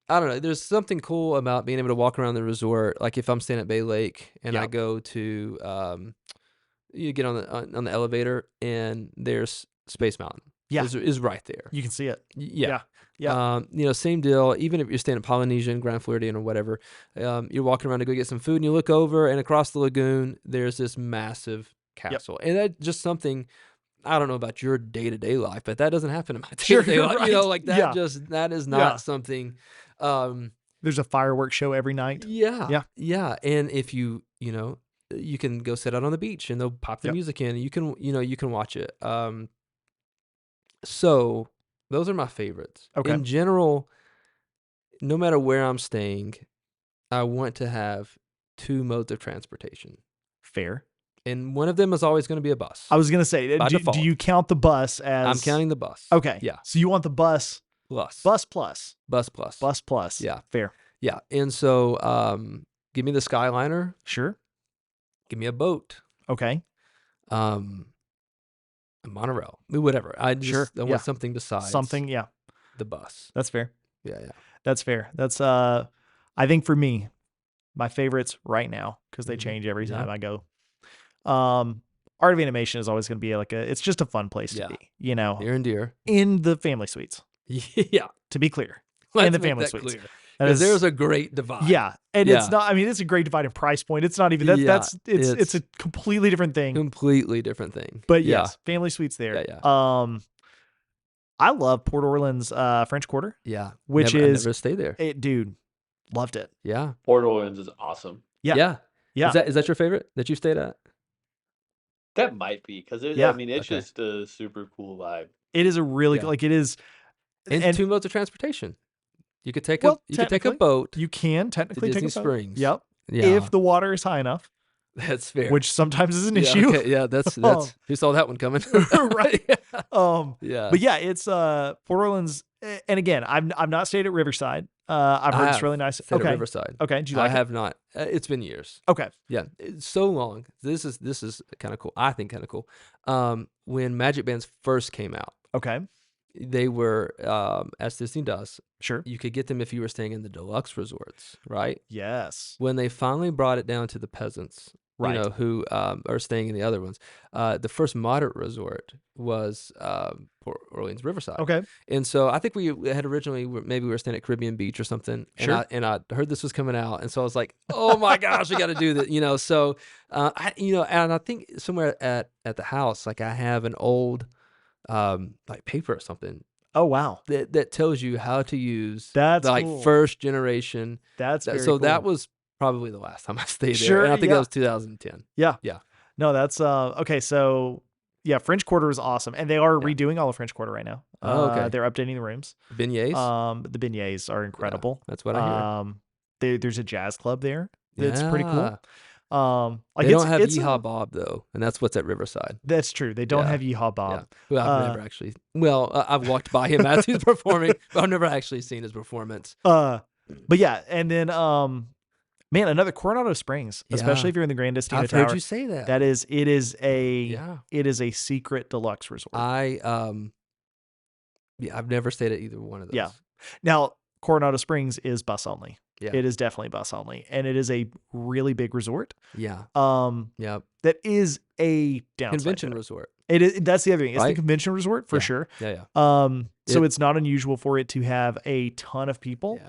I don't know. There's something cool about being able to walk around the resort. Like if I'm staying at Bay Lake and I Yep. go to, you get on the elevator and there's Space Mountain. Yeah. is right there. You can see it. Yeah. Yeah. Same deal. Even if you're staying at Polynesian, Grand Floridian, or whatever, you're walking around to go get some food, and you look over, and across the lagoon, there's this massive castle, and that's just something. I don't know about your day to day life, but that doesn't happen in my day Sure, to day life. right. You know, like that. Yeah. That is not Yeah. something. There's a fireworks show every night. Yeah. And if you you can go sit out on the beach, and they'll pop the Yep. music in. And you can watch it. So those are my favorites. Okay. In general, no matter where I'm staying, I want to have two modes of transportation. Fair. And one of them is always going to be a bus. I was gonna say, By do default. you count the bus as? I'm counting the bus. Okay. Yeah. So you want the bus Bus. plus plus Bus plus. bus plus. Yeah. Fair. Yeah. And so give me the Skyliner. Sure. Give me a boat. Okay. A monorail. Whatever. I Sure. want Yeah. something besides Something. Yeah. the bus. That's fair. Yeah. That's fair. That's I think for me, my favorites right now, because they Mhm. change every Yeah. time I go. Art of Animation is always going to be like it's just a fun place Yeah. to be, you know, Near and dear. in the family suites, Yeah. to be clear. Let's the make family that suites. clear. That 'Cause is- there's a great divide. yeah. And Yeah. it's not, I mean, it's a great divide in price point. It's not even Yeah, it's a completely different thing. Completely different thing. But yeah. yes, family suites there. Yeah. I love Port Orleans French Quarter. Yeah. Which I is- never stay there. Dude, loved it. Yeah. Port Orleans is awesome. Yeah. Yeah. Yeah. Is that your favorite that you stayed at? That might be because Yeah. I mean, it's Okay. just a super cool vibe. It is a really Yeah. like it is. And two modes of transportation. You could take Well, you could take a technically, boat you can to technically take Disney a boat. Springs. Yep. Yeah. If the water is high enough. That's fair. which sometimes is an Yeah, issue. okay, yeah, that's Um, who saw that one coming? right. Yeah. But Yeah. yeah, it's Port Orleans, and again, I've not stayed at Riverside. I've I heard it's have really nice. stayed at Okay, Riverside. okay. Did you I like it? have not. It's been years. Okay, Yeah, it's so long. This is kinda cool. I think kinda cool. When Magic Bands first came out, okay, they were, as Disney does, sure. you could get them if you were staying in the deluxe resorts, right? Yes, When they finally brought it down to the peasants, right. who, are staying in the other ones, the first moderate resort was, Port Orleans Riverside. Okay, And so I think we had originally maybe we were staying at Caribbean Beach or something, and sure. I heard this was coming out, and so I was like, "Oh my gosh, we gotta do that," So, and I think somewhere at the house, like, I have an old, like, paper or something Oh wow, that tells you how to use the, that's like, cool. first generation That's that very so that cool. was probably the last time I stayed there, and Sure. I think that Yeah. was 2010. Yeah. Yeah, No, that's okay. So yeah, French Quarter is awesome, and they are yeah. redoing all of French Quarter right now. Oh, okay. They're updating the rooms. Beignets? The beignets are Yeah, incredible. that's what I hear. There's a jazz club there that's pretty cool. Yeah. Like They don't have it's Yeehaw a Bob, though, and that's what's at Riverside. that's true. They don't Yeah, have Yeehaw yeah. Bob. Who I've Uh, never actually I've walked by him as he's performing, but I've never actually seen his performance. uh, but yeah, and then man, another Coronado Springs, especially Yeah. if you're in the Grandestino I've heard Tower. you say that. That is, Yeah. it is a secret deluxe resort. Yeah, I've never stayed at either one of Yeah. those. Now, Coronado Springs is bus only. Yeah. It is definitely bus only, and it is a really big resort. Yeah. Yep. That is a downside. Convention to it. resort. It is. That's the other thing. It's the Right? convention resort for Yeah. sure. Yeah, So It it's not unusual for it to have a ton of people,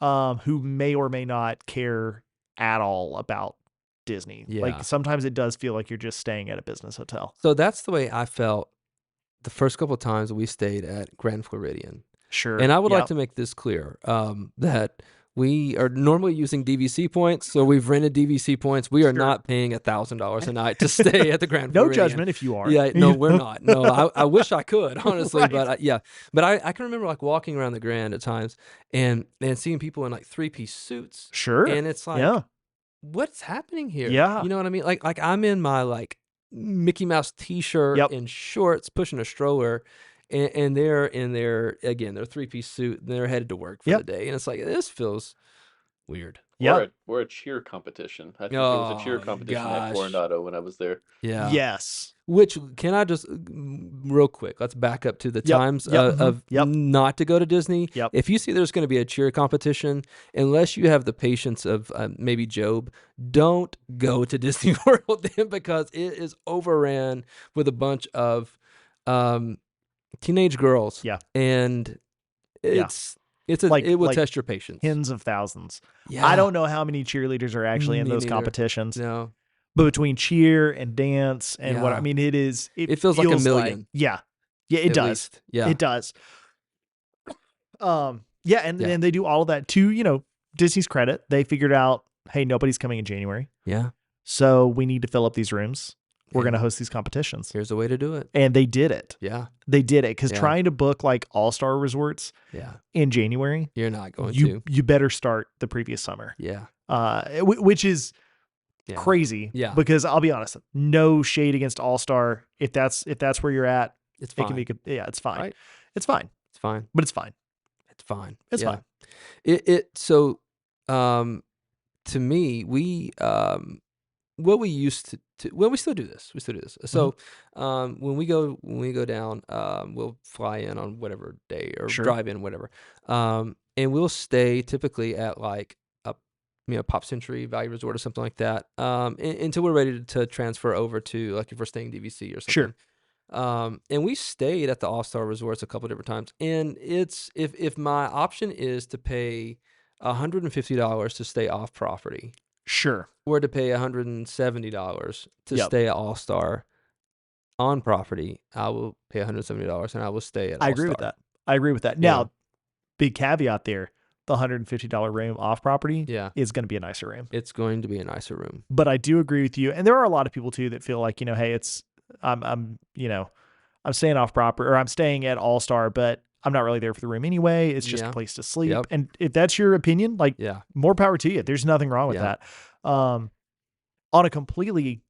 yeah. who may or may not care at all about Disney. Yeah. Like sometimes it does feel like you're just staying at a business hotel. So that's the way I felt the first couple of times we stayed at Grand Floridian. Sure. And I would like Yep. to make this clear, that we are normally using DVC points, so we've rented DVC points. We are Sure. not paying $1,000 a night to stay at the Grand No Floridian. judgment if you are. Yeah, no, we're not. No, I wish I could, honestly, Right. but but I can remember like walking around the Grand at times and seeing people in like three-piece suits, Sure. and it's like, Yeah. what's happening here? Yeah. You know what I mean? Like I'm in my like Mickey Mouse T-shirt Yep. and shorts, pushing a stroller, and they're in their their three-piece suit, and they're headed to work for Yep. the day, and it's like this feels weird. Yep. Or a cheer competition. I think there was a cheer Oh competition at gosh, Coronado when I was there. yeah. Yes. Which can I just real quick? Let's back up to the Yep. times Yep. of Yep. not to go to Disney. Yep. If you see there's going to be a cheer competition, unless you have the patience of maybe Job, don't go to Disney World then, because it is overran with a bunch of teenage girls. Yeah. And Yeah. it will test your patience. Tens of thousands. Yeah, I don't know how many cheerleaders are actually in Me those neither. competitions, No, but between cheer and dance and what I Yeah. mean, it feels like a million. yeah, yeah, it at does. least. Yeah, It does. Yeah, and Yeah. then they do all of that to Disney's credit. They figured out, hey, nobody's coming in January, yeah. so we need to fill up these rooms. We're And going to host these competitions, Here's a way to do it. and they did it. Yeah, They did it because Yeah. trying to book like all-star resorts yeah. in January, You're not going you to. you better start the previous summer. Yeah. Which is Yeah. crazy. Yeah. Because I'll be honest, no shade against All Star. If that's where you're at, It's it fine. can be good. Yeah, it's fine. Right. It's fine, It's fine. but it's fine. It's fine. It's Yeah. fine. So to me, we what we used to well, we still do this. We still do this. So when we go down, we'll fly in on whatever day or Sure. drive in, whatever. And we'll stay typically at like a Pop Century Value Resort or something like that. Until we're ready to transfer over to, like, if we're staying DVC or something. Sure. And we stayed at the All-Star Resorts a couple different times. And it's if my option is to pay $150 to stay off property, Sure. or to pay $170 to Yep. stay at All-Star on property, I will pay $170 and I will stay at All-Star. I agree with that. I agree with that. Yeah. Now, big caveat there: the $150 room off property Yeah. is going to be a nicer room. It's going to be a nicer room. But I do agree with you, and there are a lot of people too that feel like, hey, it's I'm staying off proper, or I'm staying at All Star, but I'm not really there for the room anyway. It's just Yeah. a place to sleep. Yep. And if that's your opinion, like, Yeah. more power to you. There's nothing wrong with Yeah. that. On a completely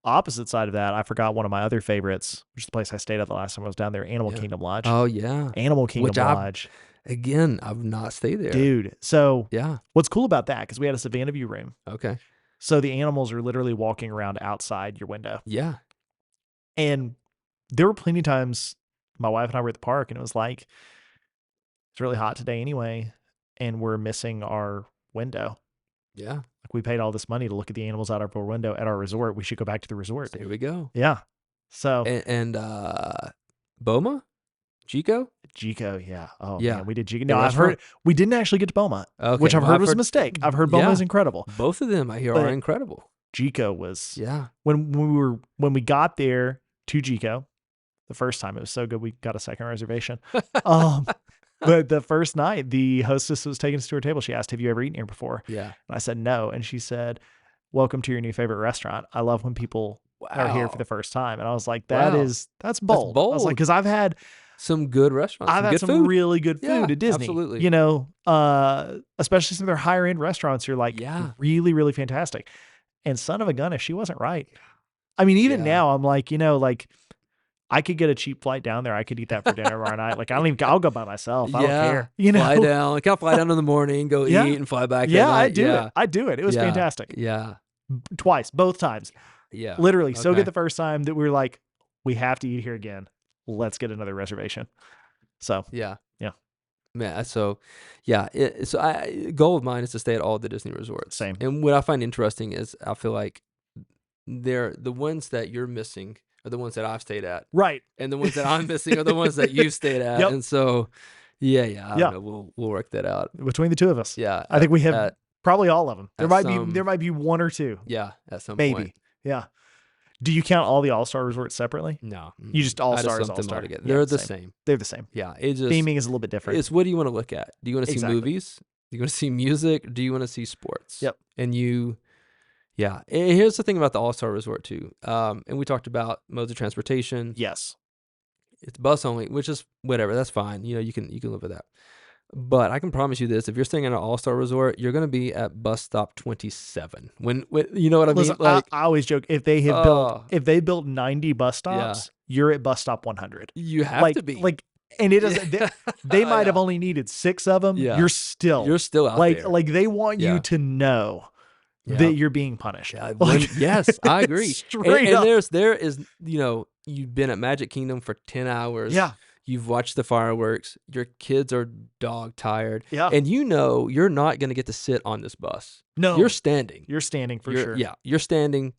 opposite side of that, I forgot one of my other favorites, which is the place I stayed at the last time I was down there, Animal Yeah. Kingdom Lodge. Oh, yeah. Animal Kingdom Which Lodge. I've not stayed there. Dude. So Yeah. what's cool about that, because we had a Savannah View room. Okay. So the animals are literally walking around outside your window. Yeah. And there were plenty of times my wife and I were at the park and it was like, it's really hot today anyway, and we're missing our window. Yeah. Like we paid all this money to look at the animals out of our window at our resort. We should go back to the resort. There we go. Yeah. So And Boma? Chico? Jico, yeah. Oh Yeah. man, we did Jico. The No, I've restaurant? heard we didn't actually get to Boma, Okay. which I've well, heard was a mistake. I've heard Boma is incredible. Both of them I hear But- are incredible. Jico was Yeah. when we got there to Jico, the first time it was so good we got a second reservation. But the first night, the hostess was taking us to her table. She asked, "Have you ever eaten here before?" Yeah. And I said no, and she said, "Welcome to your new favorite restaurant. I love when people are here for the first time." And I was like, Wow. that's bold. I was like, bold. because I've had Some good restaurants. I've some had good some food. really good food Yeah, at Disney. absolutely. You know, especially some of their higher end restaurants are like Yeah. really, really fantastic. And son of a gun, if she wasn't right. I mean, even Yeah. now I'm like, like I could get a cheap flight down there. I could eat that for dinner tomorrow night. Like I'll go by myself. I don't care. Fly down. Like I'll fly down in the morning, go Yeah. eat, and fly back. Yeah, at night. I do it. I do it. It was Yeah. fantastic. Yeah. Twice, both times. Yeah. Literally so Okay. good the first time that we were like, we have to eat here again. Let's get another reservation. So Yeah. Yeah. Man, so yeah, goal of mine is to stay at all the Disney resorts. Same. And what I find interesting is I feel like the ones that you're missing are the ones that I've stayed at, right. and the ones that I'm missing are the ones that you've stayed at. Yep. And so, I Yeah. don't know, we'll work that out. Between the two of us. Yeah, I think we have at, probably all of them. There at might be one or two. yeah, at some Maybe. point. Yeah. Do you count all the All-Star resorts separately? No, You just I All-Stars, lumped them all All-Star. together. Yeah, They're the same. same. They're the same. Yeah, it just Theming is a little bit different. It's what do you want to look at? Do you want to see Exactly. movies? Do you want to see music? Do you want to see sports? Yep. And yeah. And here's the thing about the All-Star Resort too. And we talked about modes of transportation. Yes. It's bus only, which is whatever. That's fine. You can live with that. But I can promise you this: if you're staying at an All-Star Resort, you're going to be at bus stop 27. When you know what I Listen, mean? Like I always joke if they have built 90 bus stops, you're at bus stop 100. you have to be And it doesn't. They might have Yeah. only needed 6 of them. Yeah. You're still out like there. like they want Yeah. you to know Yeah. that you're being punished. Yeah, Like, yes, I agree. straight and up. there is, you've been at Magic Kingdom for 10 hours. Yeah. You've watched the fireworks. Your kids are dog tired. Yeah. And you're not going to get to sit on this bus. No, You're standing. You're standing for You're- sure. Yeah. You're standing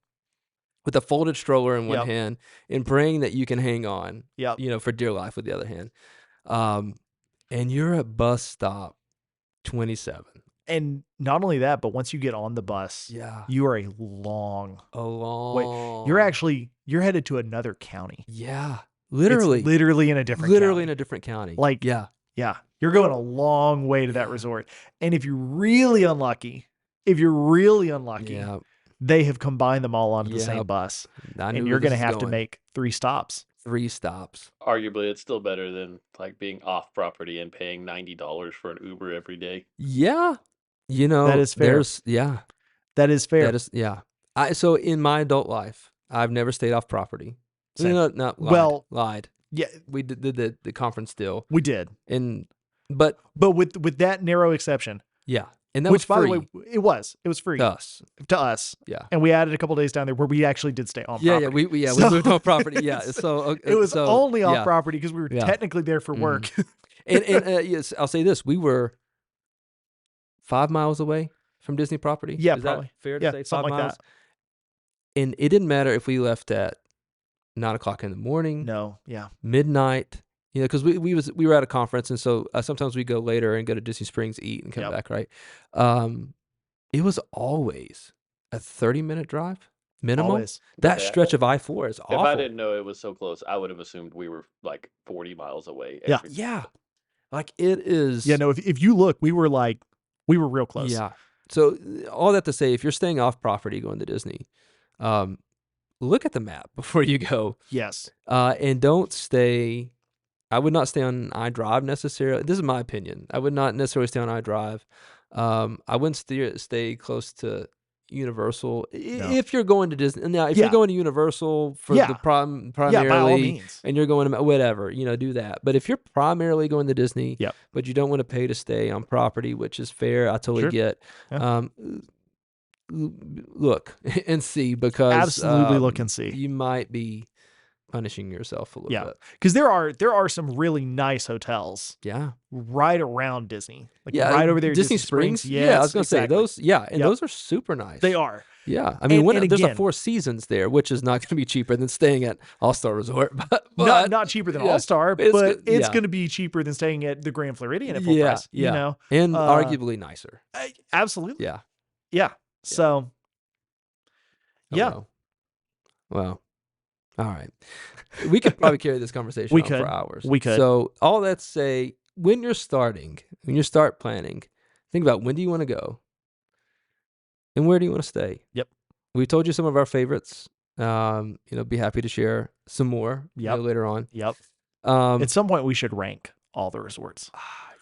with a folded stroller in one Yep. hand and praying that you can hang on, Yep. for dear life with the other hand. And you're at bus stop 27. And not only that, but once you get on the bus, Yeah. you are a long A long. you're headed to another county. Yeah. It's Literally. literally in a different Literally in county. a different county. Like, yeah. Yeah. You're going a long way to that Yeah. resort. And if you're really unlucky, Yeah. they have combined them all onto the same Yep. bus. I knew And where you're going to this is have to going. make 3 stops. 3 stops. Arguably, it's still better than like being off property and paying $90 for an Uber every day. Yeah. That is fair. Yeah. That is fair. That is, yeah. So in my adult life, I've never stayed off property. Same. Not lied. Well- lied. Yeah, We did the conference deal. we did. But But with that narrow exception, yeah. And that which was by free the way, it was free to us. to us. Yeah. And we added a couple days down there where we actually did stay on Yeah, property. we So- moved off property. Yeah. So It was only off yeah. property because we were Yeah. technically there for work. And yes, I'll say this: we were 5 miles away from Disney property. Yeah, Is probably. that fair to Yeah, say? 5 something like miles. that. And it didn't matter if we left at 9:00 in the morning, No, yeah. midnight. Because we were at a conference, and so sometimes we go later and go to Disney Springs, eat, and come Yep. back. Right? It was always a 30-minute drive minimum. Always. That Yeah. stretch of I-4 is awful. If I didn't know it was so close, I would have assumed we were like 40 miles away. Yeah. every- Yeah, like it is. Yeah, no, if you look, we were real close. Yeah. So all that to say, if you're staying off property going to Disney, look at the map before you go, Yes. and don't stay. I would not stay on iDrive necessarily. This is my opinion. I would not necessarily stay on iDrive. I wouldn't stay close to, Universal. No. If you're going to Disney, now if Yeah. you're going to Universal for Yeah. the Yeah, by all primarily, means. and you're going to whatever, do that. But if you're primarily going to Disney, Yep. but you don't want to pay to stay on property, which is fair, I totally Sure. get. Yeah. Look and see, because Absolutely look and see. you might be punishing yourself a little Yeah. bit. Because there are some really nice hotels Yeah. right around Disney. Like Yeah, right over there at Disney Springs. Yeah, I was Yes, gonna say exactly. those. Yeah, and Yep. those are super nice. They are. Yeah, I mean, And there's a again- Four Seasons there, which is not going to be cheaper than staying at All Star Resort, but Not cheaper than yeah, All Star, it's but good- it's yeah. going to be cheaper than staying at the Grand Floridian at full yeah, price. yeah, You know, and Uh, arguably nicer. absolutely. Yeah. Yeah. So, Oh, yeah, Well, all right. We could probably carry this conversation We on could. for hours. We could. So all that to say, when you start planning, think about when do you want to go, and where do you want to stay. Yep. We told you some of our favorites. Be happy to share some more. Yep. Later on. Yep. Um, At some point, we should rank all the resorts.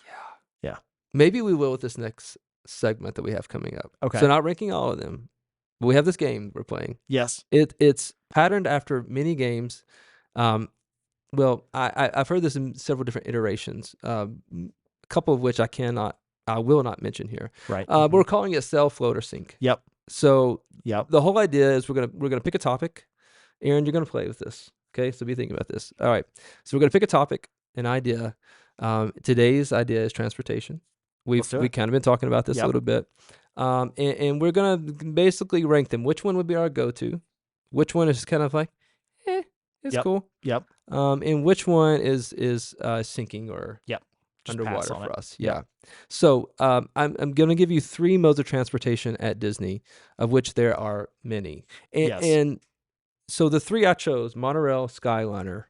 yeah. Yeah. Maybe we will with this next segment that we have coming up. Okay. So not ranking all of them, but we have this game we're playing. Yes. It's patterned after many games. Well, I've heard this in several different iterations. A couple of which I will not mention here. Right. But we're calling it Sell, Float, or Sink. Yep. So Yep. the whole idea is we're gonna pick a topic. Aaron, you're gonna play with this. Okay, so be thinking about this. All right. So we're gonna pick a topic, an idea. Today's idea is transportation. Let's do We it. kind of been talking about this a Yep. little bit. And we're gonna basically rank them. Which one would be our go-to? Which one is kind of like, it's Yep. cool. Yep. And which one is sinking or Yep. Just pass underwater on for it. us? Yeah. So I'm gonna give you 3 modes of transportation at Disney, of which there are many. Yes. And so the 3 I chose: monorail, Skyliner,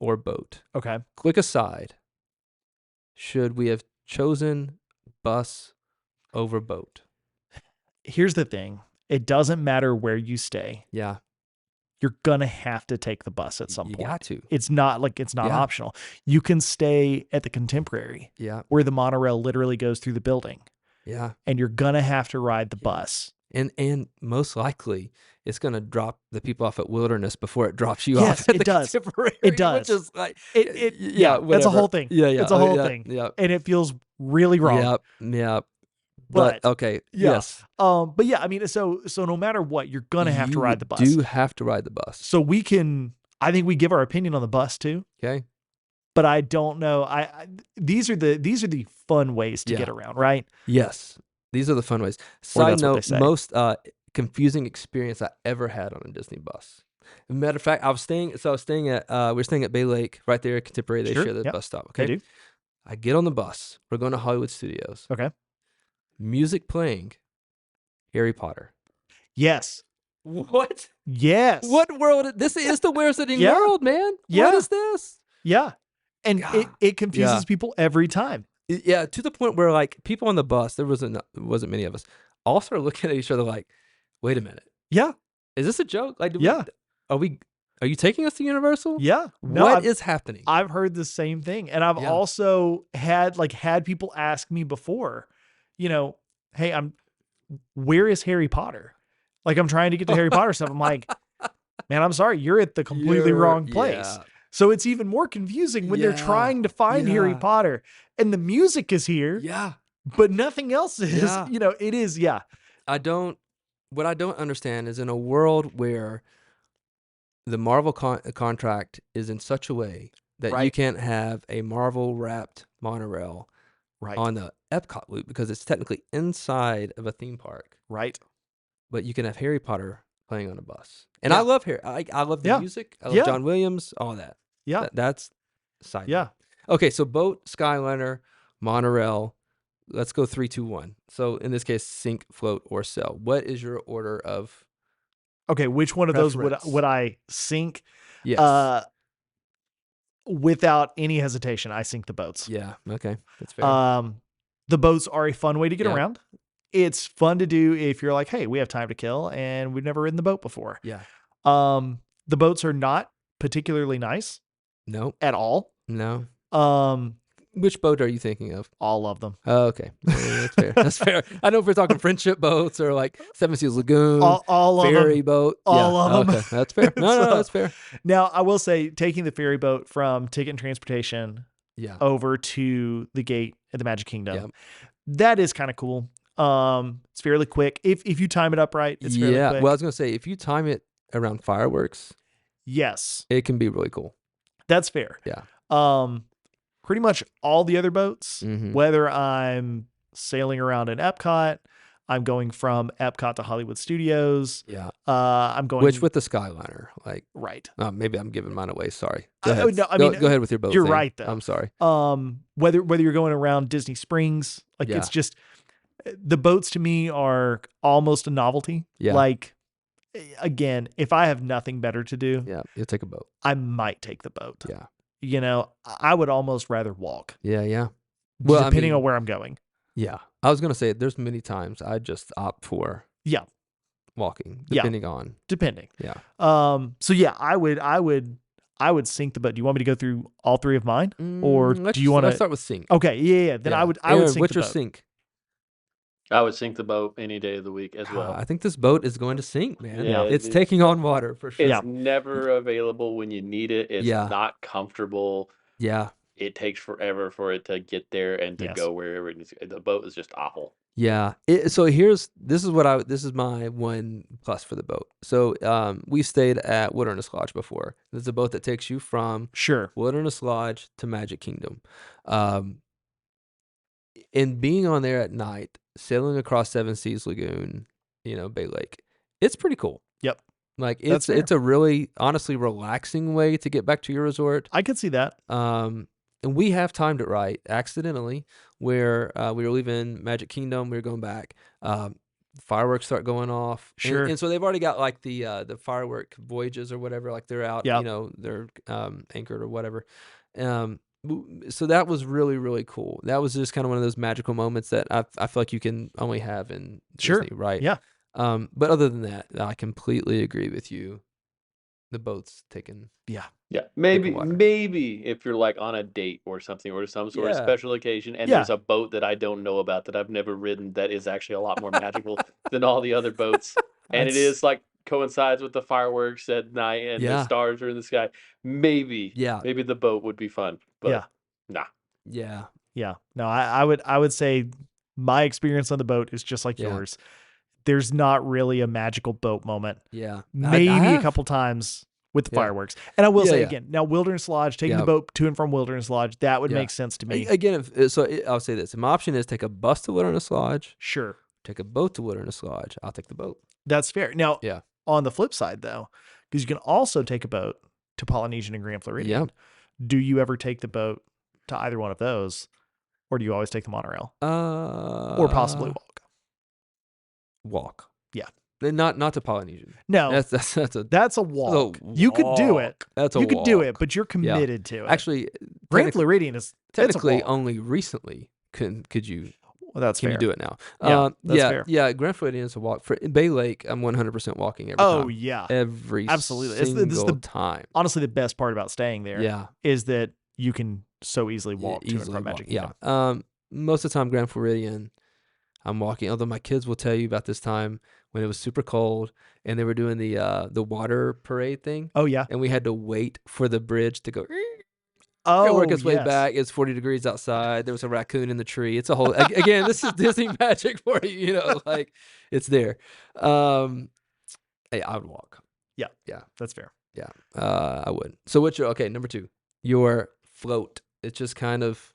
or boat. Okay. Quick aside: should we have chosen bus over boat? Here's the thing. It doesn't matter where you stay. Yeah, You're going to have to take the bus at some you point. got to. It's not Yeah. optional. You can stay at the Contemporary Yeah, where the monorail literally goes through the building, yeah. and you're going to have to ride the bus. And most likely it's gonna drop the people off at Wilderness before it drops you Yes, off at it the does. Contemporary. It does. Which is like Yeah, that's a whatever. whole thing. Yeah, yeah. It's a whole yeah, thing. Yep. And it feels really wrong. Yep. Yep. But, okay. yeah. Yes. But yeah, I mean, so no matter what, you're going to have to You ride the bus. do have to ride the bus. So I think we give our opinion on the bus too. Okay. But I don't know. These are the fun ways to Yeah. get around, right? Yes. These are the fun ways. Or Side that's what they note, say. most confusing experience I ever had on a Disney bus. As a matter of fact, we were staying at Bay Lake, right there at Contemporary. They Sure, share the yep, bus stop. They Okay. do. I get on the bus. We're going to Hollywood Studios. Okay. Music playing. Harry Potter. Yes. What? Yes. What world? This is the Where's It in Yeah. world, man. Yeah. What is this? Yeah. And God. it confuses Yeah. people every time. Yeah, to the point where like people on the bus, there wasn't many of us, all started looking at each other like, wait a minute. Yeah. Is this a joke? Like, Yeah. Are you taking us to Universal? Yeah. No, What is happening? I've heard the same thing. And I've Yeah. also had people ask me before, hey, where is Harry Potter? Like I'm trying to get to Harry Potter stuff. I'm like, man, I'm sorry, you're at the completely wrong place. Yeah. So it's even more confusing when they're Yeah. trying to find Harry Yeah. Potter and the music is here, Yeah. but nothing else is. Yeah. It is. Yeah. What I don't understand is in a world where the Marvel contract is in such a way that you Right. can't have a Marvel wrapped monorail Right. on the Epcot loop because it's technically inside of a theme park, Right. but you can have Harry Potter playing on a bus. And Yeah. I love Harry. I love the Yeah. music. I love Yeah. John Williams, all that. Yeah. That's side. Yeah. note. Okay, so boat, Skyliner, monorail. Let's go 3, 2, 1. So in this case, sink, float, or sell. What is your order of Okay. Which one of those preference? would I sink? Yes. Without any hesitation, I sink the boats. Yeah. Okay. That's fair. The boats are a fun way to get Yeah. around. It's fun to do if you're like, hey, we have time to kill and we've never ridden the boat before. Yeah. The boats are not particularly nice Nope. at all. No. Which boat are you thinking of? All of them. Oh, okay. That's fair. That's fair. I know if we're talking friendship boats or like Seven Seas Lagoon, All of ferry them. boat. All Yeah. of them. Okay. That's fair. No, So, that's fair. Now, I will say, taking the ferry boat from Ticket and Transportation Yeah. over to the gate at the Magic Kingdom, Yeah. that is kind of cool. It's fairly quick. If you time it up right, it's fairly Yeah. quick. Well, I was going to say, if you time it around fireworks, Yes, it can be really cool. that's fair. Yeah. Pretty much all the other boats, Mhm. whether I'm sailing around in Epcot, I'm going from Epcot to Hollywood Studios. Yeah. I'm going Which with the Skyliner, like, right. maybe I'm giving mine away. Sorry. Go Oh, ahead. no, I go, mean, go ahead with your boat. you're thing. right, though. I'm sorry. Whether you're going around Disney Springs, like Yeah. it's just the boats to me are almost a novelty. Yeah. Like, again, if I have nothing better to do, Yeah. You'll take a boat. I might take the boat. Yeah. You know, I would almost rather walk, Yeah. Yeah. Well, depending on where I'm going. Yeah. I was going to say, there's many times I just opt for Yeah, walking, Yeah. depending on. depending. Yeah. So yeah, I would sink the boat. Do you want me to go through all three of mine, or do you want Let's to? start with sink? Okay, yeah. Then Yeah. I would Aaron, sink what's the your boat. sink? I would sink the boat any day of the week as well. I think this boat is going to sink, man. Yeah, It's it- taking on water for sure. It's Yeah. never available when you need it. It's Yeah. not comfortable. Yeah. It takes forever for it to get there and to Yes. go wherever it needs to. The boat is just awful. Yeah. So this is my one plus for the boat. So we stayed at Wilderness Lodge before. There's a boat that takes you from Sure. Wilderness Lodge to Magic Kingdom. And being on there at night, sailing across Seven Seas Lagoon, Bay Lake, it's pretty cool. Yep. Like That's fair. it's a really honestly relaxing way to get back to your resort. I could see that. And we have timed it right accidentally where we were leaving Magic Kingdom, we were going back. Fireworks start going off. Sure. And so they've already got like the firework voyages or whatever, like they're out, Yep. they're anchored or whatever. So that was really, really cool. That was just kind of one of those magical moments that I feel like you can only have in Sure. Disney, right? Yeah. But other than that, I completely agree with you. The boat's taken. Yeah. Yeah, maybe water. if you're like on a date or something or some sort of Yeah. special occasion and Yeah. there's a boat that I don't know about that I've never ridden that is actually a lot more magical than all the other boats. And it That's- is like coincides with the fireworks at night and the Yeah. stars are in the sky. Maybe Yeah. the boat would be fun. But Yeah. nah. Yeah. Yeah. No, I would say my experience on the boat is just like Yeah. yours. There's not really a magical boat moment. Yeah. Maybe I a have. couple times with the Yeah. fireworks. And I will Yeah, say yeah. again, now Wilderness Lodge, taking Yeah. the boat to and from Wilderness Lodge, that would Yeah. make sense to me. Again, I'll say this. My option is take a bus to Wilderness Lodge, Sure. take a boat to Wilderness Lodge. I'll take the boat. That's fair. Now, Yeah. on the flip side though, because you can also take a boat to Polynesian and Grand Floridian. Do you ever take the boat to either one of those? Or do you always take the monorail? Or possibly walk? Walk. Yeah. Then not to Polynesian. No. That's a walk. You could do it. That's a You could do walk. it, but you're committed to it. Actually, Grand Floridian is technically it's a walk. only recently could you Well, that's can fair. you do it now? Yeah, that's yeah, fair. yeah. Grand Floridian is a walk. For Bay Lake, I'm 100% walking every Oh time. yeah. Every Absolutely. single This is the time. honestly the best part about staying there Yeah. is that you can so easily walk to and Easily from walk. Magic Yeah. Kingdom. Most of the time, Grand Floridian, I'm walking. Although my kids will tell you about this time when it was super cold and they were doing the water parade thing, Oh yeah. and we had to wait for the bridge to go. Oh, Work its way yes. back. It's 40 degrees outside. There was a raccoon in the tree. It's a whole again. This is Disney magic for you. Like it's there. Hey, I would walk. That's fair. Yeah, I would. So what's your number 2? Your float. It's just kind of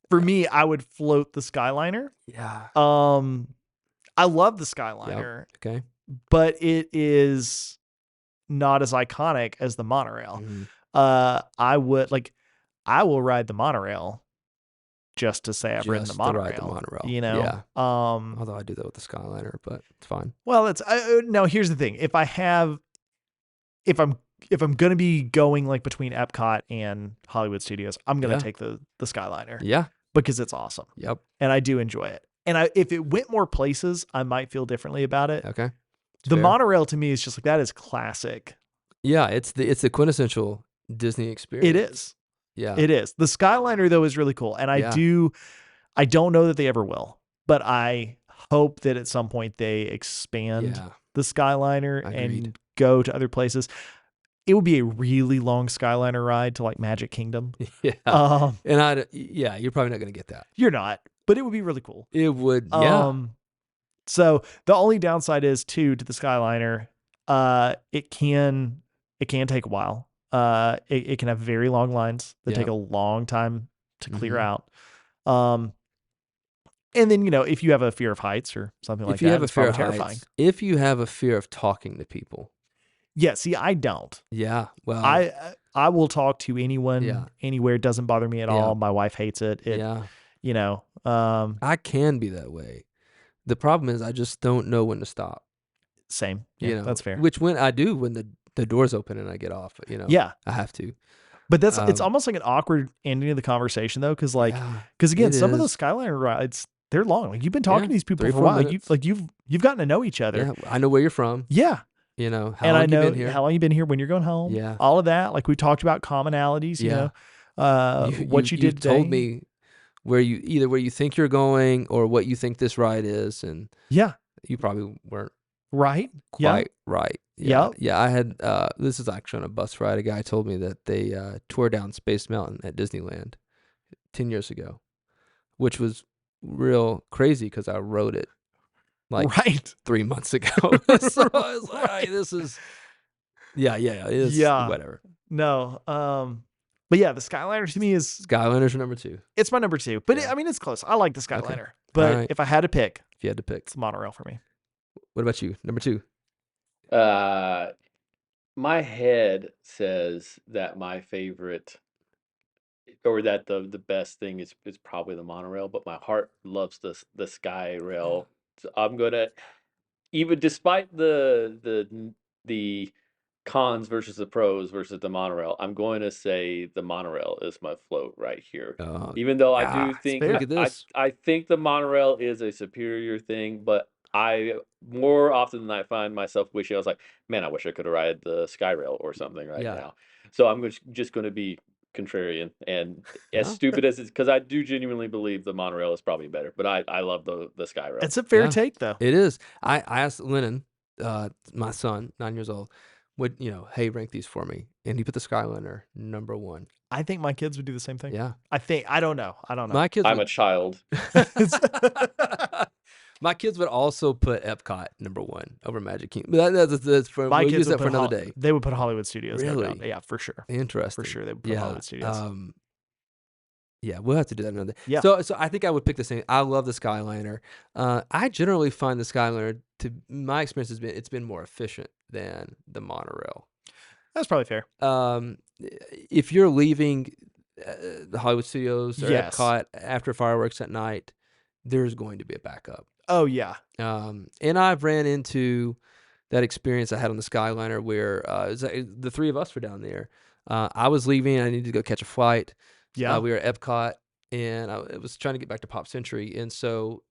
For me, I would float the Skyliner. yeah. I love the Skyliner, Okay. but it is not as iconic as the monorail. Mhm. I will ride the monorail just to say I've ridden the Just to monorail. ride the monorail. You know. Yeah. Um. Although I do that with the Skyliner, but it's fine. Well, it's now. Here's the thing: if I'm gonna be going like between Epcot and Hollywood Studios, I'm gonna Yeah. take the Skyliner Yeah. because it's awesome Yep. and I do enjoy it. And if it went more places, I might feel differently about it. Okay. It's The fair. monorail to me is just like that is classic. Yeah. It's the quintessential Disney experience. It is. Yeah. It is. The Skyliner though is really cool, and Yeah. I don't know that they ever will, but I hope that at some point they expand Yeah. the Skyliner Agreed. and go to other places. It would be a really long Skyliner ride to like Magic Kingdom. Yeah. Um, And yeah, you're probably not going to get that. you're not, but it would be really cool. It would, yeah. So the only downside is too to the Skyliner, it can take a while. It can have very long lines that take Yeah. a long time to clear Mhm. out. And then, if you have a fear of heights or something like If you that, have a it's fear probably of terrifying. heights, if you have a fear of talking to people, Yeah, see, I don't. yeah, well, I will talk to anyone Yeah. anywhere. It doesn't bother me at Yeah. all. My wife hates it. yeah, Um, I can be that way. The problem is I just don't know when to stop. same. Yeah, that's fair. Which when I do, when the doors open and I get off, Yeah. I have to. But it's Um, almost like an awkward ending of the conversation though, because Yeah, again, it some of is. those Skyliner rides, they're long. Like you've been talking Yeah, to these people 3 or for a 4 while. minutes. You've gotten to know each other. Yeah, I know where you're from. Yeah. How And long I you know been here? how long you've been here, when you're going home. Yeah. All of that. Like we talked about commonalities, Yeah. what you did You've told today. me where you think you're going or what you think this ride is, and Yeah. you probably weren't Right. Yeah. quite right. Yeah. Yep. Yeah, I had this is actually on a bus ride. A guy told me that they tore down Space Mountain at Disneyland 10 years ago, which was real crazy because I rode it like Right. 3 months ago. So I was like, Right. "Hey, this is yeah, it's Yeah. whatever." No. But yeah, the Skyliner to me is Skyliners are number 2 it's my number 2. But Yeah. it's close. I like the Skyliner. Okay. But Alright. if I had to pick, if you had to pick. it's the monorail for me. What about you? Number 2? My head says that my favorite or that the best thing is probably the monorail, but my heart loves the sky rail. So I'm gonna even despite the cons versus the pros versus the monorail, I'm going to say the monorail is my float right here. Even though I do think Look at this. I think the monorail is a superior thing, but I more often than not find myself wishing I was like, man, I wish I could have ride the Skyrail or something right Yeah. now. So I'm just going to be contrarian and as No, stupid as it's because I do genuinely believe the monorail is probably better, but I love the Skyrail. It's a fair Yeah. take though. It is. I asked Lennon, my son, 9 years old, hey, rank these for me. And he put the Skyliner number 1. I think my kids would do the same thing. Yeah. I don't know. My kids I'm a would, child. my kids would also put Epcot number 1 over Magic Kingdom. But that's for, My we'll kids use would that for put another day. They would put Hollywood Studios. No doubt. Really? Yeah, for sure. Interesting. For sure, they would put Yeah. Hollywood Studios. Yeah, we'll have to do that another day. Yeah. So I think I would pick the same. I love the Skyliner. I generally find the Skyliner, to my experience, it's been more efficient than the monorail. That's probably fair. If you're leaving the Hollywood Studios or Yes. Epcot after fireworks at night, there's going to be a backup. Oh yeah. And I've ran into that experience I had on the Skyliner where the 3 of us were down there. I was leaving. I needed to go catch a flight. Yeah. We were at Epcot, and I was trying to get back to Pop Century, and so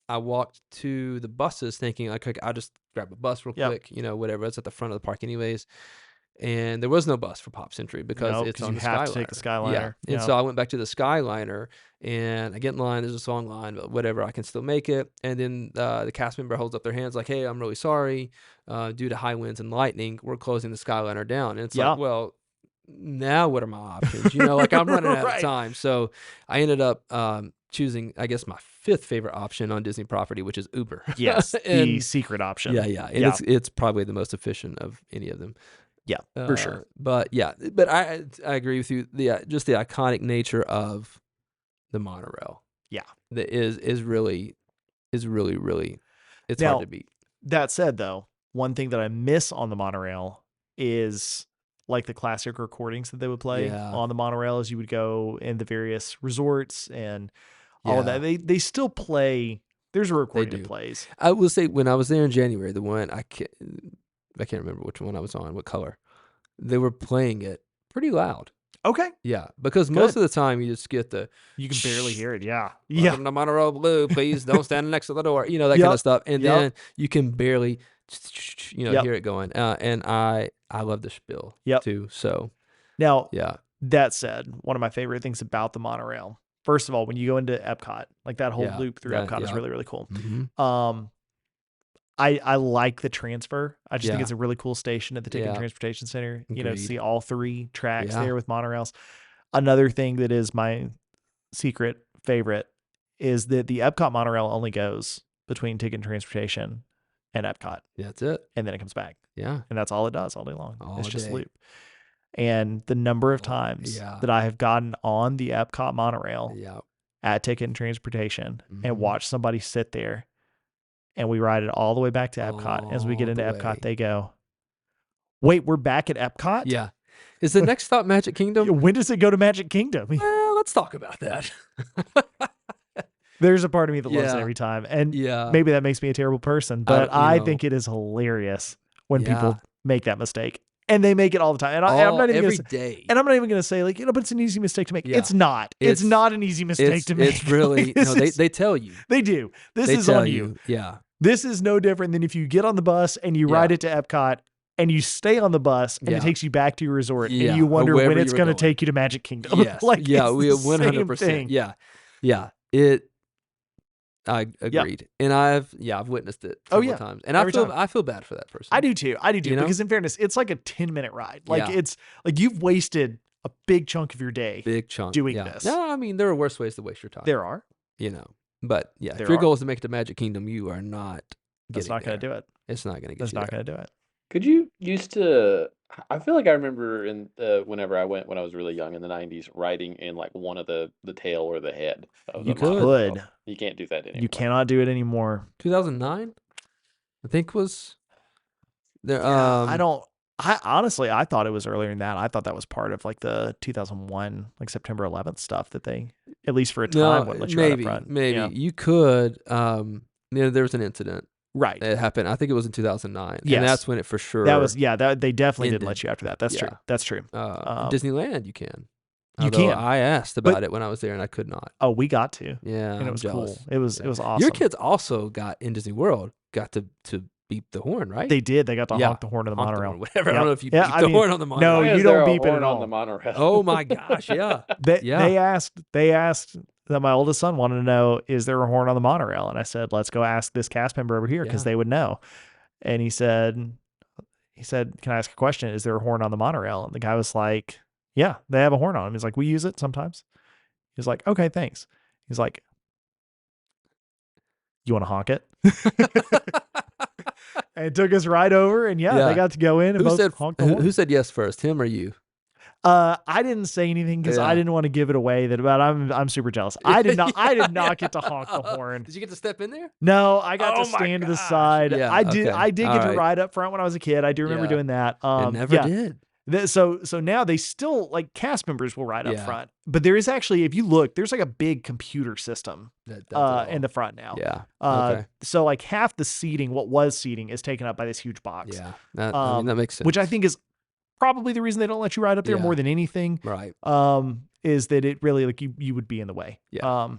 I walked to the buses thinking, like, I'll just grab a bus real Yep. quick, whatever. It's at the front of the park anyways. And there was no bus for Pop Century because No, it's 'cause on you the have Skyliner. to take the Yeah. Skyliner. And so I went back to the Skyliner, and I get in line. There's a long line, but whatever, I can still make it. And then the cast member holds up their hands like, hey, I'm really sorry. Due to high winds and lightning, we're closing the Skyliner down. And it's Yeah. like, well, now what are my options? Like I'm running out of Right. time. So I ended up choosing, I guess, my 5th favorite option on Disney property, which is Uber. Yes, the And secret option. yeah. And it's probably the most efficient of any of them. Yeah, for sure. But yeah, but I agree with you. Just the iconic nature of the monorail. Yeah. That is really it's Now- hard to beat. That said, though, one thing that I miss on the monorail is like the classic recordings that they would play Yeah. on the monorail as you would go in the various resorts and all of Yeah. that. They still play. There's a recording do. that plays. I will say when I was there in January, the one I can't remember which one I was on, what color. They were playing it pretty loud. Okay. Yeah, because most Good. of the time you just get the You can barely hear it. Yeah. welcome to Monorail Blue, please don't stand next to the door. That kind Yep. of stuff. And Yep. then you can barely Yep. hear it going. And I love the spiel Yep. too. So Now, yeah. That said, one of my favorite things about the monorail, first of all, when you go into Epcot, like that whole loop through Epcot is really, really cool. I like the transfer. I just think it's a really cool station at the Ticket and Transportation Center. You know, to see all 3 tracks there with monorails. Another thing that is my secret favorite is that the Epcot monorail only goes between Ticket and Transportation and Epcot. That's it. And then it comes back. Yeah. And that's all it does all day long. All it's just day. loop. And the number of times that I have gotten on the Epcot monorail at Ticket and Transportation and watched somebody sit there, and we ride it all the way back to Epcot. As we get into Epcot, they go, "Wait, we're back at Epcot?" Yeah. Is the next stop Magic Kingdom? When does it go to Magic Kingdom? Well, let's talk about that. There's a part of me that loves it every time. And maybe that makes me a terrible person, but I think it is hilarious when people make that mistake. And they make it all the time. And I'm not even every gonna day. And I'm not even going to say, like, but it's an easy mistake to make. It's not. It's not an easy mistake to make. It's really, no, they tell you. They do. This is on you. Yeah. This is no different than if you get on the bus and you ride it to Epcot and you stay on the bus and it takes you back to your resort and you wonder when it's going to take you to Magic Kingdom. Yes. Like, we 100%. Yeah. Yeah. I agreed. And I've witnessed it several times. And I feel bad for that person. I do too. Because in fairness, it's like a 10-minute ride. Like it's like you've wasted a big chunk of your day doing this. No, I mean, there are worse ways to waste your time. There are. But if your goal is to make it to Magic Kingdom, you are not That's not going to do it. It's not going to get That's you not going to do it. Could you used to? I feel like I remember whenever I went when I was really young in the '90s, riding in like one of the tail or the head. Of You the monorail. could. You can't do that anymore. You cannot do it anymore. 2009, I think was there. I honestly, I thought it was earlier than that. I thought that was part of like the 2001, like September 11th stuff that they, at least for a time, wouldn't let you ride up front. Maybe you could. There was an incident. Right. It happened. I think it was in 2009. Yes. And that's when it for sure. That was, they definitely didn't let you after that. That's true. That's true. Disneyland, you can. You can. I asked about it when I was there and I could not. Oh, we got to. Yeah. And it was jealous. cool. It was awesome. Your kids also got in Disney World, got to beep the horn, right? They did. They got to honk the horn of the monorail. Whatever. I don't know if you beep the horn on the monorail. No, you don't beep it at all. On the monorail? Oh my gosh, yeah. They asked that my oldest son wanted to know, is there a horn on the monorail? And I said, let's go ask this cast member over here because they would know. And he said, can I ask a question? Is there a horn on the monorail? And the guy was like, yeah, they have a horn on them. He's like, we use it sometimes. He's like, okay, thanks. He's like, you want to honk it? And it took us right over, and they got to go in and honk the horn. Who said yes first, him or you? I didn't say anything because I didn't want to give it away. But I'm super jealous. I did not get to honk the horn. Did you get to step in there? No, I got to stand to the side. Yeah, I did get to ride up front when I was a kid. I do remember doing that. It never did. So now they still, like, cast members will ride up front, but there is actually, if you look, there's like a big computer system in the front now. Yeah. So like half the seating, what was seating, is taken up by this huge box. Yeah. That makes sense. Which I think is probably the reason they don't let you ride up there more than anything. Right. Is that it really, like, you would be in the way. Yeah.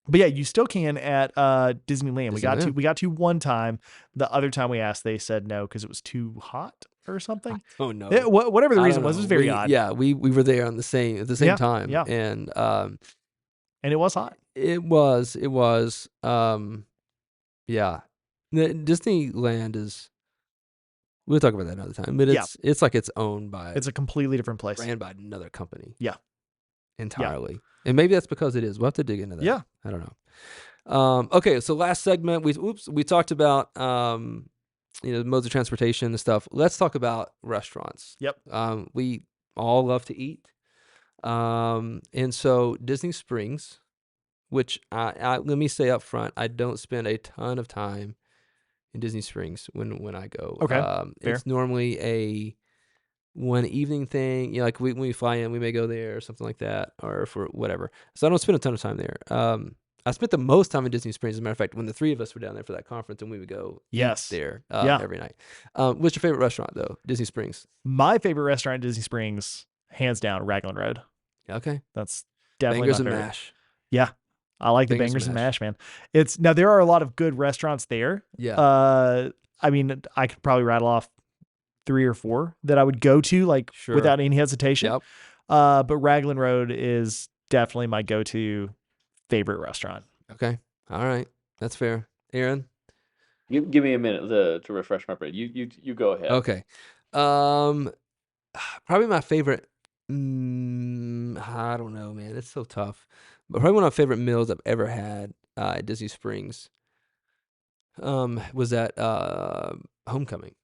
But yeah, you still can at Disneyland. We got to one time. The other time we asked, they said no because it was too hot or something. Oh no! Whatever the reason was, it was very odd. Yeah, we were there at the same time. Yeah, and it was hot. It was. Yeah, Disneyland is. We'll talk about that another time. But it's like it's owned by. It's a completely different place. Ran by another company. Yeah, entirely. Yeah. And maybe that's because it is. We'll have to dig into that. Yeah, I don't know. Okay, so last segment we talked about modes of transportation and stuff. Let's talk about restaurants. Yep. We all love to eat. And so Disney Springs, which I let me say up front, I don't spend a ton of time in Disney Springs when I go. Okay. It's normally a one evening thing. Like when we fly in, we may go there or something like that, or for whatever. So I don't spend a ton of time there. I spent the most time in Disney Springs, as a matter of fact, when the three of us were down there for that conference, and we would go eat there every night. What's your favorite restaurant, though, Disney Springs? My favorite restaurant in Disney Springs, hands down, Raglan Road. Okay. That's definitely Bangers my favorite. and mash. Yeah. I like the bangers and mash, man. Now, there are a lot of good restaurants there. Yeah. I mean, I could probably rattle off 3 or 4 that I would go to, like, without any hesitation. Yep. But Raglan Road is definitely my go-to favorite restaurant. Okay. All right. That's fair. Aaron? Give me a minute to refresh my brain. You go ahead. Okay. Um, probably my favorite. I don't know, man. It's so tough. But probably one of my favorite meals I've ever had at Disney Springs was at Homecoming.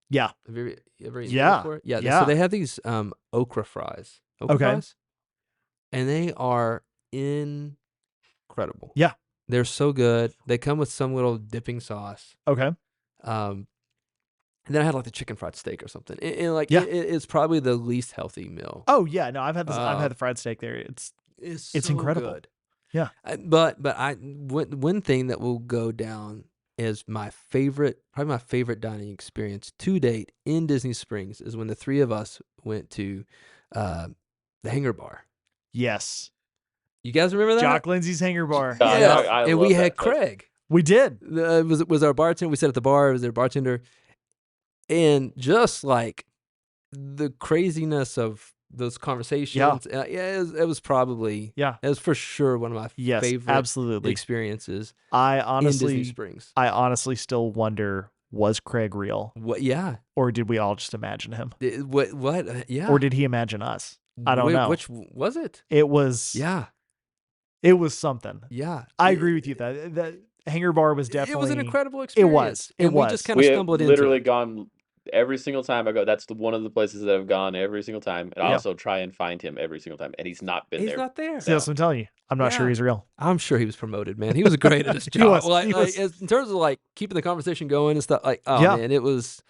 Yeah. Have you ever eaten there Yeah. before? Yeah. So Yeah. they have these okra fries. Okra Okay. fries, and they are incredible. Yeah. They're so good. They come with some little dipping sauce. Okay. Um, and then I had like the chicken fried steak or something. And like Yeah. it's probably the least healthy meal. Oh yeah, no, I've had this. I've Uh, had the fried steak there. It's It's so incredible. good. Yeah. But one thing that will go down is probably my favorite dining experience to date in Disney Springs is when the three of us went to the Hangar Bar. Yes. You guys remember that? Jock Lindsay's Hanger Bar. Yeah, Yes. I And love we that had place. Craig. We did. Was our bartender. We sat at the bar. It was their bartender, and just like the craziness of those conversations. It was probably Yeah. it was for sure one of my Yes, favorite absolutely. experiences I in Disney honestly Springs. still wonder, was Craig real, What? Yeah. or did we all just imagine him, What? What? Yeah. or did he imagine us? I don't know. Which was it? It was. Yeah. It was something. Yeah. I agree with you. That Hanger Bar was definitely. It was an incredible It experience. was. It and we was. just kind of We have stumbled into literally it. gone every single time I go. That's one of the places that I've gone every single time, and I Yeah. also try and find him every single time, and he's not been He's there. not there. See, that's what I'm telling you. I'm not sure Yeah. he's real. I'm sure he was promoted, man. He was great at his He job. was. Like, He was. in terms of like keeping the conversation going and stuff. Like, oh Yeah. man, it was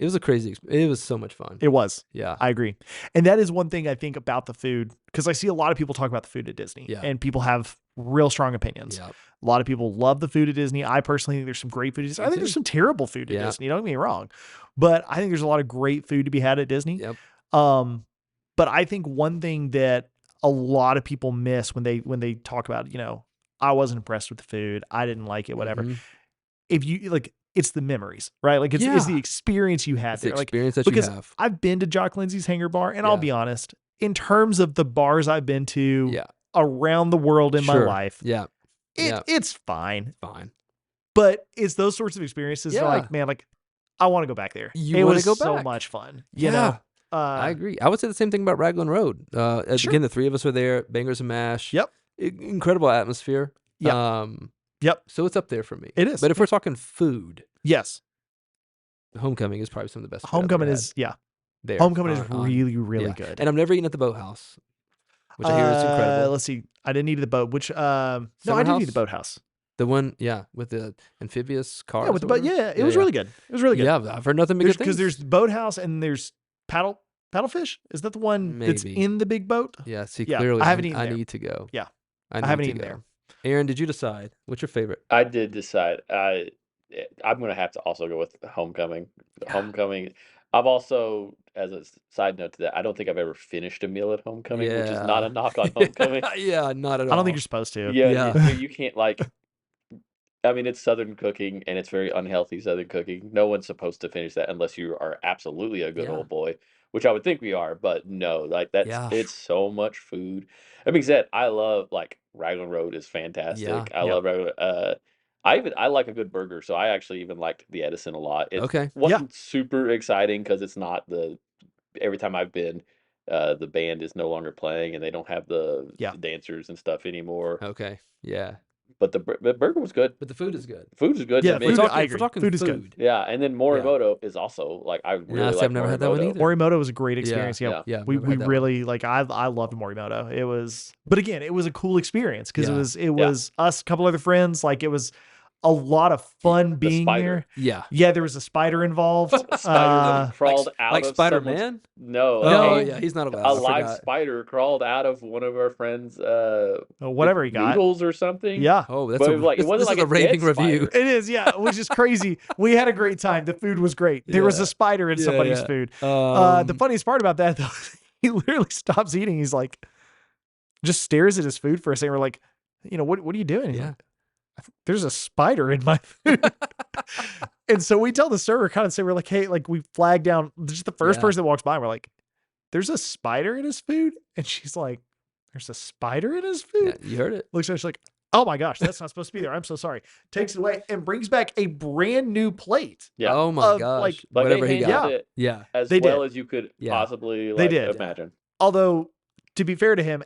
a crazy. It was so much fun. It was. Yeah. I agree. And that is one thing I think about the food, because I see a lot of people talk about the food at Disney, Yeah. and people have real strong opinions. Yeah. A lot of people love the food at Disney. I personally think there's some great food at Disney. I Me think there's too. some terrible food at Yeah. Disney. Don't get me wrong. But I think there's a lot of great food to be had at Disney. Yep. But I think one thing that a lot of people miss when they talk about, I wasn't impressed with the food, I didn't like it, whatever. Mhm. If you like, it's the memories, right? Like it's the Yeah. experience you had It's the there. Like, experience that because you have. I've been to Jock Lindsay's Hanger Bar, and I'll Yeah. be honest, in terms of the bars I've been to Yeah. around the world in my Sure. life, Yeah. Yeah. it's fine. Fine. But it's those sorts of experiences that are Yeah. like, man, like I want to go back there. You It wanna was go so back. much fun. Yeah. I agree. I would say the same thing about Raglan Road. Sure. Again, the three of us were there. Bangers and mash. Yep. Incredible atmosphere. Yep. Yep. So it's up there for me. It is. But if we're talking food, Yes. Homecoming is probably some of the best. food I've Homecoming ever is, had yeah. there. Homecoming is on- really, really yeah. good. And I've never eaten at the Boathouse, which I hear is incredible. Let's see. I didn't eat the boat, which, no, I Summer did eat House? the boathouse. The one, yeah, with the amphibious cars. Yeah, with the boat. or Yeah, whatever? it was really good. It was really good. Yeah, I've heard nothing but good Because things. there's the boathouse and there's paddlefish. Is that the one that's Maybe. in the big boat? Yeah, see, Yeah, clearly I haven't eaten I there. need to go. Yeah, I I haven't need eaten to there. go. Aaron, did you decide? What's your favorite? I did decide. I'm gonna have to also go with Homecoming. Homecoming. I've also, as a side note to that, I don't think I've ever finished a meal at Homecoming, which is not a knock on Homecoming. Yeah, not at all. I don't think you're supposed to. Yeah, Yeah. you can't like. I mean, it's Southern cooking, and it's very unhealthy Southern cooking. No one's supposed to finish that unless you are absolutely a good Yeah. old boy, which I would think we are. But no, like that's Yeah. it's so much food. That being said, I love like Raglan Road is fantastic. Yeah. I Yeah. love Raglan. I like a good burger, so I actually even liked the Edison a lot. It Okay. wasn't super exciting because it's not every time I've been, the band is no longer playing and they don't have the Yeah. dancers and stuff anymore. Okay. Yeah. But the burger was good. But the food is good. Food is good Yeah, to me. food- If I we're agree. talking Food is food. good. Yeah, and then Morimoto is also like I really see, like I've never had that one Morimoto. either. Morimoto was a great experience. Yeah, Yeah. Yeah, we never had that one. really like. I loved Morimoto. It was, but again, it was a cool experience because Yeah. it was us, a couple other friends. Like it was a lot of fun The being spider. there. Yeah. Yeah, there was a spider involved. A spider that crawled out like of Spider someone's- Man. No, Oh a- yeah, he's not A allowed. I live forgot. spider crawled out of one of our friends' Whatever he got. noodles or something. Yeah, Oh, that's But a, it was like- it this, wasn't this like is a a raving dead review. spider. it is. Yeah, which is crazy. We had a great time. The food was great. There was Yeah. a spider in Yeah, somebody's yeah. food. The Um, funniest part about that though, he literally stops eating. He's like, just stares at his food for a second. We're like, what are you doing? He's Yeah. like, there's a spider in my food. And so we tell the server, kind of say, we're like, hey, like we flag down just the first Yeah. person that walks by. We're like, there's a spider in his food. And she's like, there's a spider in his food? Yeah, you heard it. Looks at her, she's like, oh my gosh, that's not supposed to be there. I'm so sorry. Takes it away and brings back a brand new plate. Yeah. Oh my Of, gosh. like Whatever they he handled got. it Yeah. as They well did. as you could Yeah. possibly They like did. imagine. Although, to be fair to him,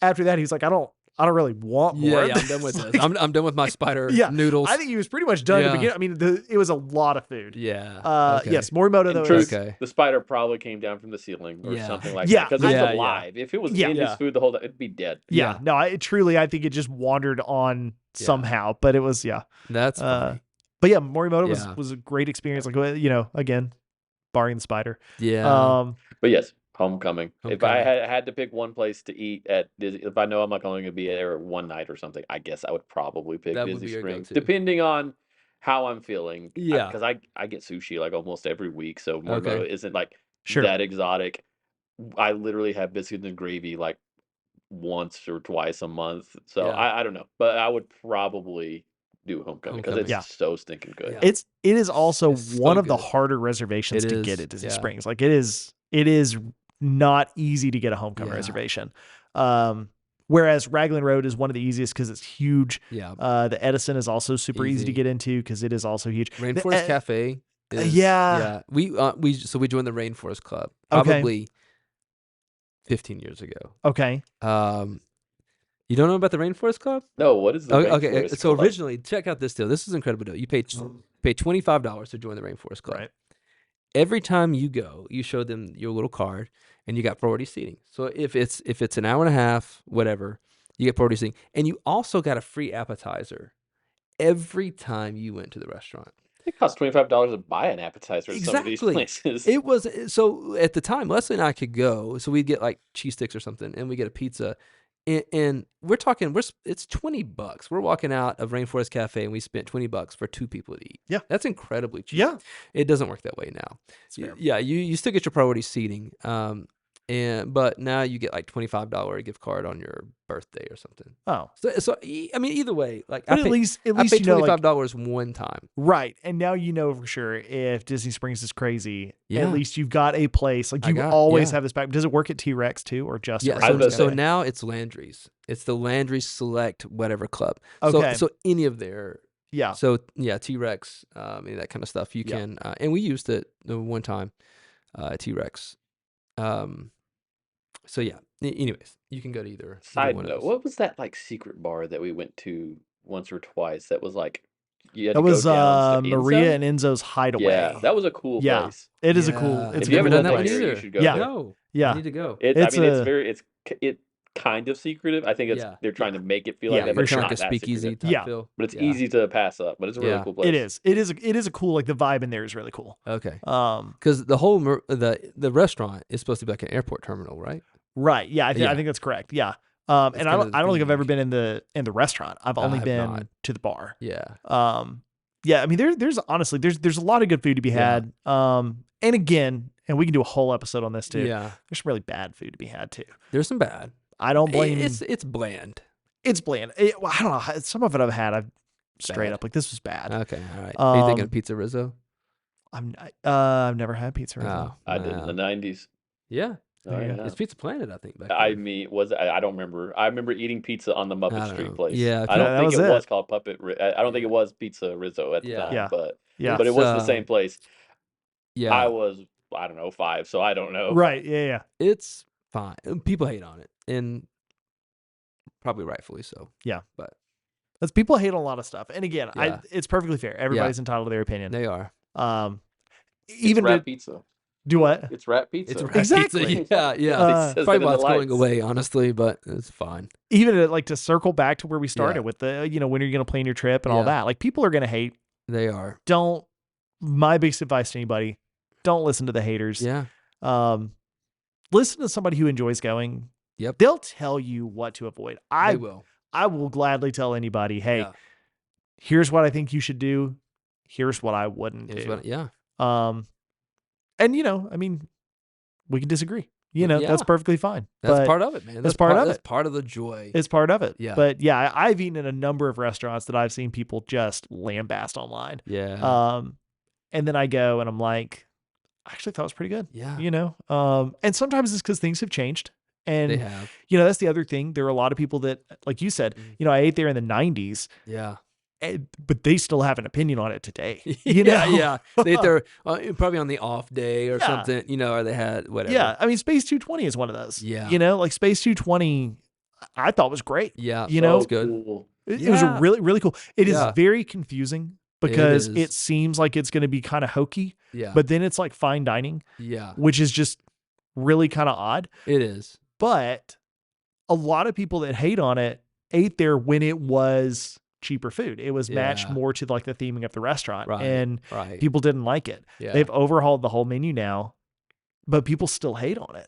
after that, he's like, I don't really want more. Yeah, of yeah, I'm done with this. this. Like, I'm done with my spider Yeah, noodles. I think he was pretty much done to Yeah. begin. I mean, it was a lot of food. Yeah. Okay. Yes, Morimoto In though truth, is Okay. the spider probably came down from the ceiling or Yeah. something like Yeah, that because it's yeah, yeah. alive. If it was Yeah. in his Yeah. food the whole time, it'd be dead. yeah. Yeah. No, I think it just wandered on Yeah. somehow, but it was That's funny. But yeah, Morimoto Yeah. was a great experience. Like again, barring the spider. Yeah. But yes, Homecoming. If I Homecoming. had to pick one place to eat at Disney, if I know I'm like only going to be there one night or something, I guess I would probably pick That would Disney be your Springs, go-to. depending on how I'm feeling. Yeah. Because I get sushi like almost every week, so Morimoto Okay. isn't like Sure. that exotic. I literally have biscuits and gravy like once or twice a month, so Yeah. I don't know, but I would probably do Homecoming because Homecoming. it's Yeah. so stinking good. Yeah. It is also It's so one of the good. harder reservations It to get is, at Disney yeah. Springs. Like it is not easy to get a Homecoming Yeah. reservation. Whereas Raglan Road is one of the easiest because it's huge. Yeah. The Edison is also super easy to Easy. get into because it is also huge. Rainforest Cafe. yeah. We joined the Rainforest Club Okay. probably 15 years ago. Okay. You don't know about the Rainforest Club? No, what is the Okay. Rainforest So Club? originally, check out this deal. This is an incredible deal. You pay $25 to join the Rainforest Club. Right. Every time you go, you show them your little card, and you got priority seating. So if it's an hour and a half, whatever, you get priority seating, and you also got a free appetizer every time you went to the restaurant. It costs $25 to buy an appetizer at some of these Exactly. places. It was so at the time Leslie and I could go, so we'd get like cheese sticks or something, and we get a pizza, and we're talking it's $20. We're walking out of Rainforest Cafe and we spent $20 for 2 people to eat. Yeah. That's incredibly cheap. Yeah. It doesn't work that way now. fair. Yeah, you still get your priority seating, but now you get like $25 gift card on your birthday or something. Oh. So I mean, either way, like But I at paid least I paid you know, like, $25 one time. right. And now you know for sure if Disney Springs is crazy, Yeah. at least you've got a place. Like I you got- always yeah. have this back. Does it work at T-Rex too or just Yeah, at I was so, gonna so say. now it's Landry's. It's the Landry Select whatever club. Okay. So any of their Yeah. So yeah, T-Rex, any of that kind of stuff you Yeah. can, and we used it the one time, T-Rex. So yeah. Anyways, you can go to either Side one of note, those. what was that like secret bar that we went to once or twice that was like you had That to go was down Maria Enzo? and Enzo's Hideaway. Yeah, that was a cool Yeah. place. It is a Yeah. cool. It's If a you cool haven't done done that place. one here, you either. should go Yeah. there. No, Yeah. I need to go. It, It's I mean, a- it's kind of secretive. I think Yeah. they're trying to make it feel Yeah, like that, for but it's sure. Kind not of like a that speakeasy secretive. type Yeah. feel. But it's Yeah. easy to pass up. But it's a really Yeah. cool place. It is. It is a cool. Like the vibe in there is really cool. Okay. Um. Because the whole the restaurant is supposed to be like an airport terminal, right? Right. Yeah. I Yeah. think that's correct. Yeah. That's And I kinda don't the think I've ever theme. been in the restaurant. I've I only have been not. to the bar. Yeah. Yeah. I mean, there's honestly there's a lot of good food to be Yeah. had. And again, and we can do a whole episode on this too. Yeah. There's some really bad food to be had too. There's some bad. I don't blame. It's bland. It's bland. Well, I don't know. Some of it I've had. I've straight Bad. up like this was bad. Okay. All right. Are you thinking Um, of Pizza Rizzo? I've never had pizza. Rizzo. Oh, I did in the man. 90s. Yeah. Oh, Yeah. yeah. It's Pizza Planet, I think. Back I then. mean, I don't remember. I remember eating pizza on the I Muppet don't Street know. place. Yeah, I don't that think was it it. was called I don't think it was Pizza Rizzo at the Yeah. time, Yeah. but Yeah. it It's, was the same place. Yeah. I was, I don't know, 5, so I don't know. Right. Yeah. Yeah. It's fine. People hate on it, and probably rightfully so. Yeah. But That's people hate on a lot of stuff. And again, Yeah. it's perfectly fair. Everybody's entitled to their opinion. they are. It's Even rat to pizza. do what? It's rat pizza. It's rat Exactly. pizza. Yeah, yeah. Uh, Says Probably it in why the it's going lights. away, honestly, but it's fine. Even to, like to circle back to where we started Yeah. with the, when are you going to plan your trip and all Yeah. that? Like people are going to hate. They are. Don't. My biggest advice to anybody: don't listen to the haters. Yeah. Listen to somebody who enjoys going. Yep. They'll tell you what to avoid. They will. I will gladly tell anybody, hey, Yeah. here's what I think you should do. Here's what I wouldn't Here's do. what- yeah. And I mean, we can disagree. Yeah. That's perfectly fine. That's But part of it, man. that's part of That's it. part of the joy. It's part of it. Yeah. But yeah, I've eaten in a number of restaurants that I've seen people just lambast online. Yeah. And then I go and I'm like, I actually thought it was pretty good. Yeah. And sometimes it's because things have changed. They And, have. that's the other thing. There are a lot of people that, like you said, Mhm. I ate there in the 90s, Yeah. but they still have an opinion on it today. Yeah. They they're probably on the off day or Yeah. something, or they had whatever. Yeah. I mean, Space 220 is one of those. Yeah. Like Space 220, I thought was great. Yeah. It's good. Cool. It was Yeah. really, really cool. It is Yeah. very confusing because is. it seems like it's going to be kind of hokey, Yeah. but then it's like fine dining, yeah. which is just really kind of odd. It is. But a lot of people that hate on it ate there when it was cheaper food. It was matched Yeah. more to like the theming of the restaurant, Right. and Right. people didn't like it. Yeah. They've overhauled the whole menu now, but people still hate on it.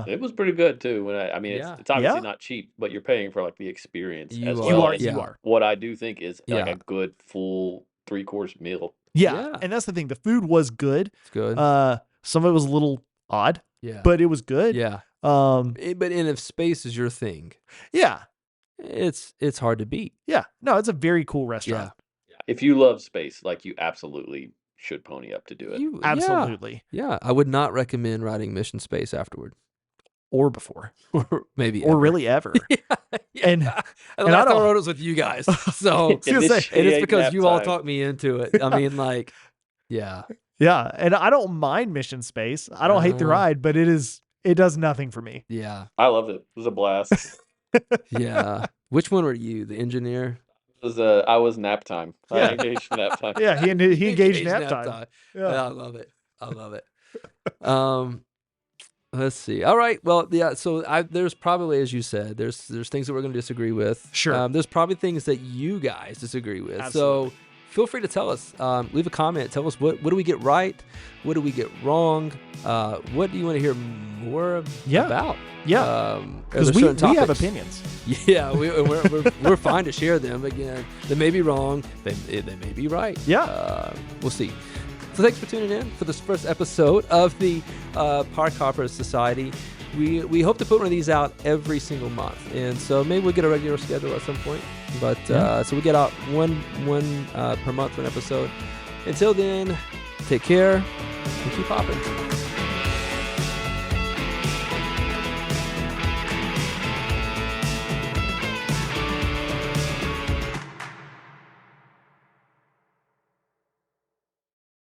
It was pretty good too. I mean, Yeah. it's obviously Yeah. not cheap, but you're paying for like the experience as You well are. as You are. what I do think is like Yeah. a good full 3-course meal. Yeah. Yeah. And that's the thing. The food was good. It's good. Some of it was a little odd, yeah. but it was good. yeah. Um, But if space is your thing, yeah. it's hard to beat. Yeah. No, it's a very cool restaurant. If you love space, like you absolutely should pony up to do it. You Absolutely. Yeah. I would not recommend riding Mission Space afterward, Or before. or maybe Or ever. really ever. yeah. And- the I last time I don't- rode was with you guys, so was gonna say, and it's Initiate because nap you all time. talked me into it. I mean, like, yeah. Yeah. And I don't mind Mission Space. I don't hate the Uh. ride, but it does nothing for me. Yeah. I loved it. It was a blast. Yeah. Which one were you? The engineer? I was nap time. Yeah. I engaged nap time. Yeah. He engaged nap time. Yeah, Yeah. I love it. I love it. Let's see. All right. Well, yeah. So there's probably, as you said, there's things that we're going to disagree with. Sure. There's probably things that you guys disagree with. Absolutely. So feel free to tell us. Leave a comment. Tell us what do we get right? What do we get wrong? What do you want to hear more about? Yeah. Are Because there we certain have topics? opinions. Yeah, we're fine to share them. Again, they may be wrong. They may be right. Yeah. We'll see. So thanks for tuning in for this first episode of the Park Hoppers Society. We hope to put one of these out every single month, and so maybe we'll get a regular schedule at some point. But so we get out one per month for an episode. Until then, take care and keep hopping.